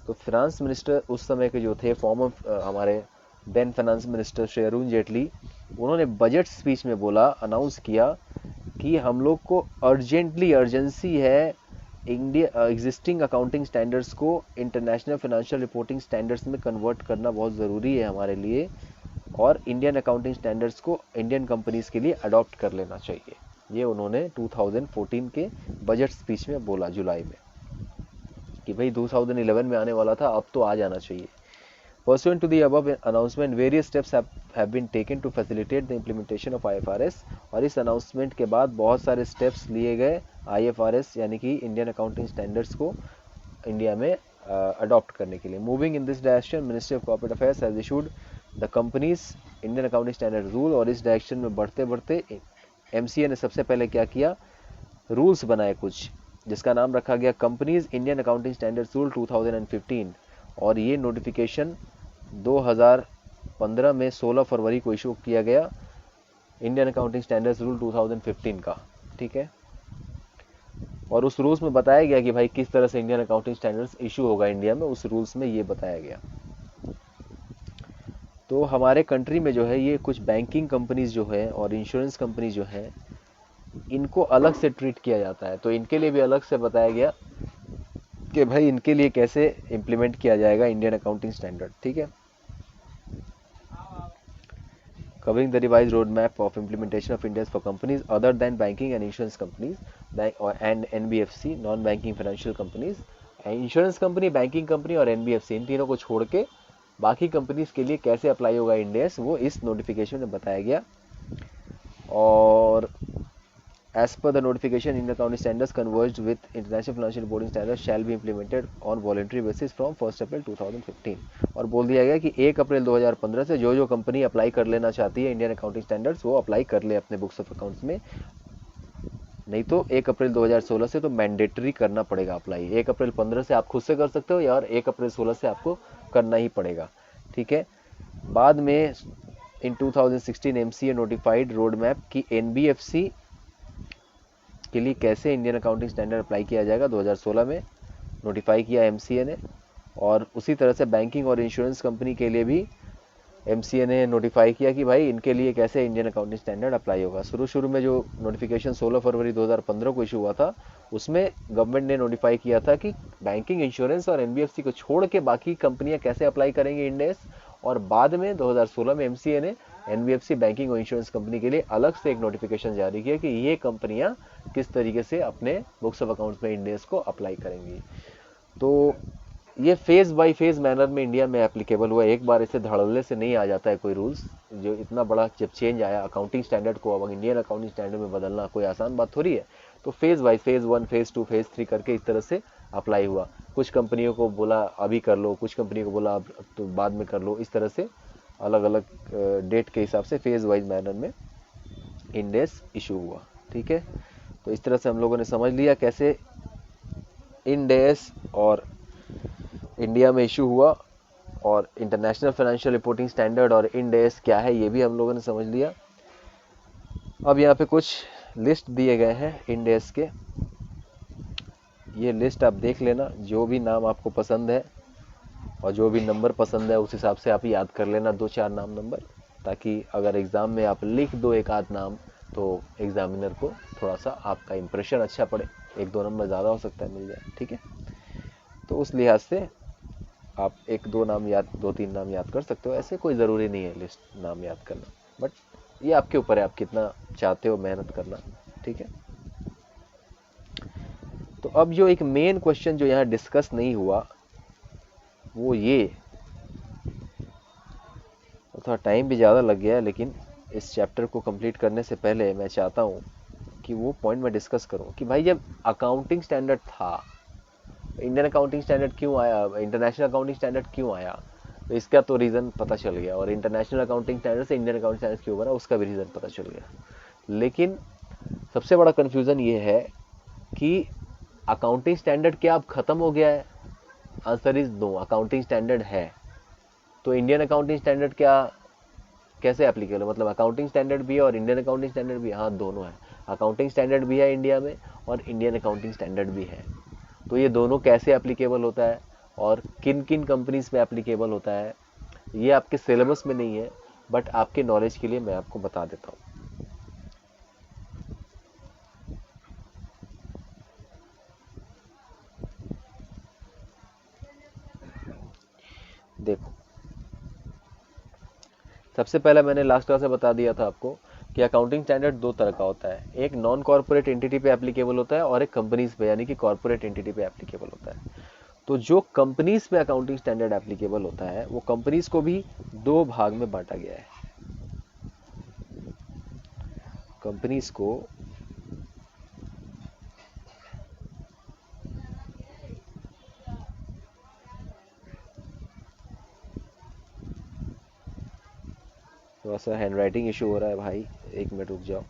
तो फाइनेंस मिनिस्टर उस समय के जो थे फॉर्मर हमारे then finance minister Shri Arun Jaitley, उन्होंने बजट स्पीच में बोला, अनाउंस किया कि हम लोग को अर्जेंसी है इंडिया एग्जिस्टिंग अकाउंटिंग स्टैंडर्ड्स को इंटरनेशनल फाइनेंशियल रिपोर्टिंग स्टैंडर्ड्स में कन्वर्ट करना बहुत ज़रूरी है हमारे लिए, और इंडियन अकाउंटिंग स्टैंडर्ड्स को इंडियन कंपनीज के लिए अडॉप्ट कर लेना चाहिए। ये उन्होंने 2014 के बजट स्पीच में बोला जुलाई में, कि भाई 2011 में आने वाला था, अब तो आ जाना चाहिए। Pursuant to the above announcement, various steps have been taken to facilitate the implementation of IFRS, और इस अनाउंसमेंट के बाद बहुत सारे स्टेप्स लिए गए IFRS यानी कि इंडियन अकाउंटिंग स्टैंडर्ड्स को इंडिया में अडॉप्ट करने के लिए। Moving in this direction, ministry of corporate affairs has issued the companies Indian accounting standard rule, और इस डायरेक्शन में बढ़ते बढ़ते MCA ने सबसे पहले क्या किया, रूल्स बनाए कुछ, जिसका नाम रखा गया companies Indian accounting standards rule 2015, और ये नोटिफिकेशन 2015 में 16 फरवरी को इशू किया गया, इंडियन अकाउंटिंग स्टैंडर्ड्स रूल 2015 का, ठीक है। और उस रूल्स में बताया गया कि भाई किस तरह से इंडियन अकाउंटिंग स्टैंडर्ड्स इशू होगा इंडिया में, उस रूल्स में ये बताया गया। तो हमारे कंट्री में जो है ये कुछ बैंकिंग कंपनीज जो है और इंश्योरेंस कंपनीज जो है, इनको अलग से ट्रीट किया जाता है, तो इनके लिए भी अलग से बताया गया कि भाई इनके लिए कैसे इम्प्लीमेंट किया जाएगा इंडियन अकाउंटिंग स्टैंडर्ड, ठीक है। Covering the revised roadmap of implementation of India's for companies other than banking and insurance companies, and NBFC, non-banking financial companies, insurance company, banking company और NBFC, इन तीनों को छोड़ के बाकी कंपनीज के लिए कैसे अप्लाई होगा इंडेस, वो इस नोटिफिकेशन में बताया गया। और as per the notification, Indian accounting standards converged with international financial reporting standards shall be implemented on voluntary basis from 1st April 2015, और बोल दिया गया कि 1 अप्रैल 2015 से जो जो कंपनी अप्लाई कर लेना चाहती है इंडियन अकाउंटिंग स्टैंडर्ड्स, वो अप्लाई कर ले अपने बुक्स ऑफ अकाउंट्स में, नहीं तो 1 अप्रैल 2016 से तो मैंडेटरी करना पड़ेगा अप्लाई। 1 अप्रैल 15 से आप खुद से कर सकते हो, या और 1 अप्रैल 16 से आपको करना ही पड़ेगा, ठीक है। बाद में इन 2016 MCA नोटिफाइड रोड मैप की NBFC के लिए कैसे इंडियन अकाउंटिंग स्टैंडर्ड अप्लाई किया जाएगा, 2016 में नोटिफाई किया MCA ने। और उसी तरह से बैंकिंग और इंश्योरेंस कंपनी के लिए भी MCA ने नोटिफाई किया कि भाई इनके लिए कैसे इंडियन अकाउंटिंग स्टैंडर्ड अप्लाई होगा। शुरू में जो नोटिफिकेशन 16 फरवरी 2015 को इशू हुआ था, उसमें गवर्नमेंट ने नोटिफाई किया था कि बैंकिंग, इंश्योरेंस और NBFC को छोड़ के बाकी कंपनियां कैसे अप्लाई करेंगे इंडेस, और बाद में 2016 में MCA ने NBFC, बैंकिंग और इंश्योरेंस कंपनी के लिए अलग से एक नोटिफिकेशन जारी किया कि ये कंपनियां किस तरीके से अपने बुक्स ऑफ अकाउंट्स में इंडेस को अप्लाई करेंगी। तो ये फेज बाय फेज मैनर में इंडिया में एप्लीकेबल हुआ, एक बार इसे धड़ल्ले से नहीं आ जाता है कोई रूल्स। जो इतना बड़ा जब चेंज आया अकाउंटिंग स्टैंडर्ड को अब इंडियन अकाउंटिंग स्टैंडर्ड में बदलना कोई आसान बात थोड़ी है। तो phase by phase 1, phase 2, phase 3 करके इस तरह से अप्लाई हुआ। कुछ कंपनियों को बोला अभी कर लो, कुछ कंपनियों को बोला अब तो बाद में कर लो, इस तरह से अलग अलग डेट के हिसाब से फेज वाइज मैनर में इंडेस इशू हुआ, ठीक है। तो इस तरह से हम लोगों ने समझ लिया कैसे इंडेस और इंडिया में इशू हुआ, और इंटरनेशनल फाइनेंशियल रिपोर्टिंग स्टैंडर्ड और इंड एस क्या है ये भी हम लोगों ने समझ लिया। अब यहाँ पे कुछ लिस्ट दिए गए हैं इंड एस के, ये लिस्ट आप देख लेना, जो भी नाम आपको पसंद है और जो भी नंबर पसंद है उस हिसाब से आप याद कर लेना 2-4 नाम नंबर, ताकि अगर एग्ज़ाम में आप लिख दो एक आध नाम तो एग्जामिनर को थोड़ा सा आपका इंप्रेशन अच्छा पड़े, 1-2 नंबर ज़्यादा हो सकता है मिल जाए, ठीक है। तो उस लिहाज से आप 1-2 नाम याद, 2-3 नाम याद कर सकते हो, ऐसे कोई ज़रूरी नहीं है लिस्ट नाम याद करना, बट ये आपके ऊपर है आप कितना चाहते हो मेहनत करना, ठीक है। तो अब जो एक मेन क्वेश्चन जो यहाँ डिस्कस नहीं हुआ वो ये, थोड़ा टाइम भी ज़्यादा लग गया है, लेकिन इस चैप्टर को कंप्लीट करने से पहले मैं चाहता हूँ कि वो पॉइंट मैं डिस्कस करूँ कि भाई जब अकाउंटिंग स्टैंडर्ड था, इंडियन अकाउंटिंग स्टैंडर्ड क्यों आया, इंटरनेशनल अकाउंटिंग स्टैंडर्ड क्यों आया, तो इसका तो रीज़न पता चल गया, और इंटरनेशनल अकाउंटिंग स्टैंडर्ड से इंडियन अकाउंटिंग स्टैंडर्ड क्यों बना उसका भी रीज़न पता चल गया। लेकिन सबसे बड़ा कन्फ्यूज़न ये है कि अकाउंटिंग स्टैंडर्ड क्या अब ख़त्म हो गया है? Answer is no, accounting standard है। तो इंडियन अकाउंटिंग स्टैंडर्ड क्या कैसे एप्लीकेबल है, मतलब अकाउंटिंग स्टैंडर्ड भी है और इंडियन अकाउंटिंग स्टैंडर्ड भी है? हाँ, दोनों है, अकाउंटिंग स्टैंडर्ड भी है इंडिया में और इंडियन अकाउंटिंग स्टैंडर्ड भी है। तो ये दोनों कैसे एप्लीकेबल होता है और किन किन कंपनीज में एप्लीकेबल होता है, ये आपके सिलेबस में नहीं है, बट आपके नॉलेज के लिए मैं आपको बता देता हूँ। देखो, सबसे पहले मैंने लास्ट क्लास में बता दिया था आपको कि अकाउंटिंग स्टैंडर्ड 2 तरह का होता है, एक नॉन कॉर्पोरेट एंटिटी पे एप्लीकेबल होता है और एक कंपनीज पे यानी कि कॉर्पोरेट एंटिटी पे एप्लीकेबल होता है। तो जो कंपनीज पे अकाउंटिंग स्टैंडर्ड एप्लीकेबल होता है वो कंपनीज को भी 2 भाग में बांटा गया है। कंपनीज को थोड़ा सा हैंड राइटिंग इशू हो रहा है भाई, 1 मिनट रुक जाओ।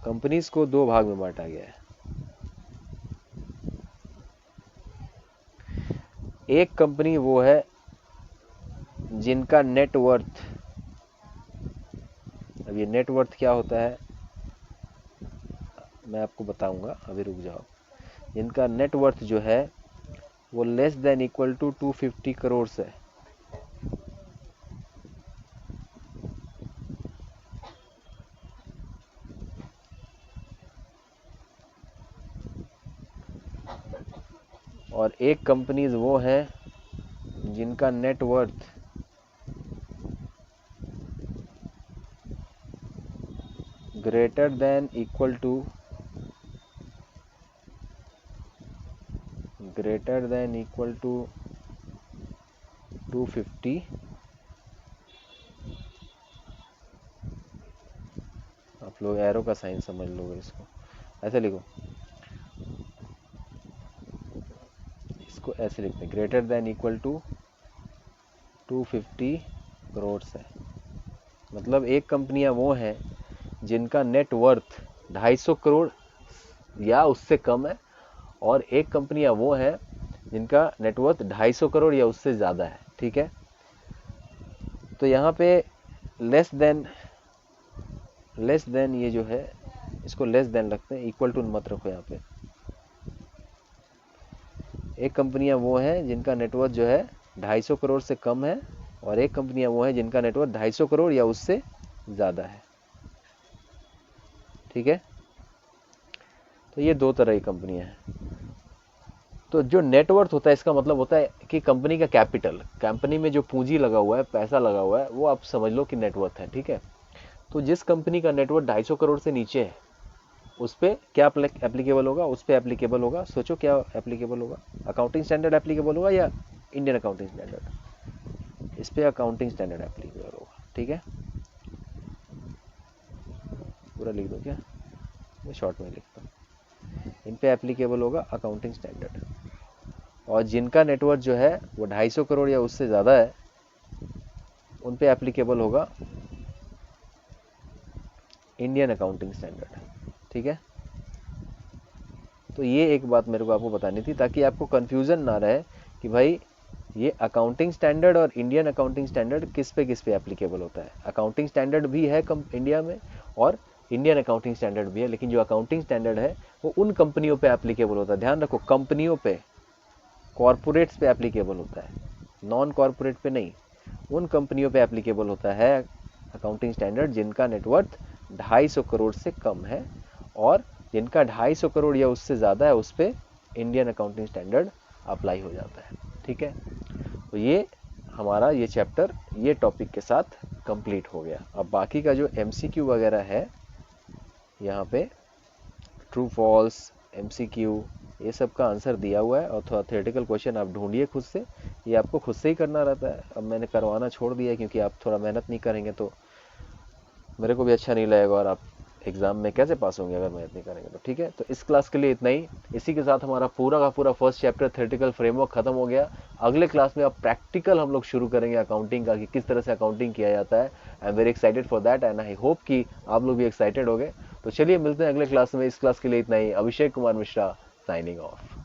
कंपनीज को 2 भाग में बांटा गया है। एक कंपनी वो है जिनका नेटवर्थ, अब ये नेटवर्थ क्या होता है मैं आपको बताऊंगा, अभी रुक जाओ। जिनका नेटवर्थ जो है वो less than equal to 250 crore है। और एक कंपनीज वो है जिनका net worth greater than equal to 250, आप लोग एरो का साइन समझ लोगे इसको, ऐसे लिखो, इसको ऐसे लिखते हैं, greater than equal to 250 crore है। मतलब एक कंपनियां वो हैं जिनका नेटवर्थ 250 करोड़ या उससे कम है, और एक कंपनियां वो हैं जिनका नेटवर्थ 250 करोड़ या उससे ज़्यादा है, ठीक है। तो यहाँ पे लेस देन ये जो है इसको लेस देन रखते हैं, इक्वल टू मत रखो यहाँ पे। एक कंपनियां वो हैं जिनका नेटवर्थ जो है 250 करोड़ से कम है, और एक कंपनियां वो हैं जिनका नेटवर्थ 250 करोड़ या उससे ज़्यादा है, ठीक है। तो ये 2 तरह की कंपनियां हैं। तो जो नेटवर्थ होता है इसका मतलब होता है कि कंपनी का कैपिटल, कंपनी में जो पूंजी लगा हुआ है, पैसा लगा हुआ है, वो आप समझ लो कि नेटवर्थ है, ठीक है। तो जिस कंपनी का नेटवर्थ 250 करोड़ से नीचे है उस पर क्या एप्लीकेबल होगा, उस पर एप्लीकेबल होगा, सोचो क्या एप्लीकेबल होगा, अकाउंटिंग स्टैंडर्ड एप्लीकेबल होगा या इंडियन अकाउंटिंग स्टैंडर्ड? इस पर अकाउंटिंग स्टैंडर्ड एप्लीकेबल होगा, ठीक है। पूरा लिख दो क्या, मैं शॉर्ट में लिखता हूँ, इन पे एप्लीकेबल होगा अकाउंटिंग स्टैंडर्ड, और जिनका नेटवर्थ जो है वो 250 करोड़ या उससे ज़्यादा है उन पे एप्लीकेबल होगा इंडियन अकाउंटिंग स्टैंडर्ड, ठीक है। तो ये एक बात मेरे को आपको बतानी थी, ताकि आपको कंफ्यूजन ना रहे कि भाई ये अकाउंटिंग स्टैंडर्ड और इंडियन अकाउंटिंग स्टैंडर्ड किस पे एप्लीकेबल होता है। अकाउंटिंग स्टैंडर्ड भी है इंडिया में और इंडियन अकाउंटिंग स्टैंडर्ड भी है, लेकिन जो अकाउंटिंग स्टैंडर्ड है वो उन कंपनियों पे एप्लीकेबल होता है। ध्यान रखो, कंपनियों पे, कॉरपोरेट्स पे एप्लीकेबल होता है, नॉन कॉरपोरेट पे नहीं। उन कंपनियों पे एप्लीकेबल होता है अकाउंटिंग स्टैंडर्ड जिनका नेटवर्थ 250 करोड़ से कम है, और जिनका 250 करोड़ या उससे ज़्यादा है उस पर इंडियन अकाउंटिंग स्टैंडर्ड अप्लाई हो जाता है। ठीक है, तो ये हमारा ये चैप्टर ये टॉपिक के साथ कंप्लीट हो गया। अब बाकी का जो MCQ वगैरह है, यहाँ पे ट्रू फॉल्स, MCQ, ये सब का आंसर दिया हुआ है, और थोड़ा थ्योरेटिकल क्वेश्चन आप ढूंढिए खुद से, ये आपको खुद से ही करना रहता है। अब मैंने करवाना छोड़ दिया है, क्योंकि आप थोड़ा मेहनत नहीं करेंगे तो मेरे को भी अच्छा नहीं लगेगा, और आप एग्जाम में कैसे पास होंगे अगर मेहनत नहीं करेंगे तो। ठीक है, तो इस क्लास के लिए इतना ही। इसी के साथ हमारा पूरा का पूरा फर्स्ट चैप्टर थ्योरेटिकल फ्रेमवर्क खत्म हो गया। अगले क्लास में अब प्रैक्टिकल हम लोग शुरू करेंगे अकाउंटिंग का, कि किस तरह से अकाउंटिंग किया जाता है। I am very excited for that, and I hope कि आप लोग भी एक्साइटेड हो गए। तो चलिए मिलते हैं अगले क्लास में। इस क्लास के लिए इतना ही। Abhishek Kumar Mishra signing off.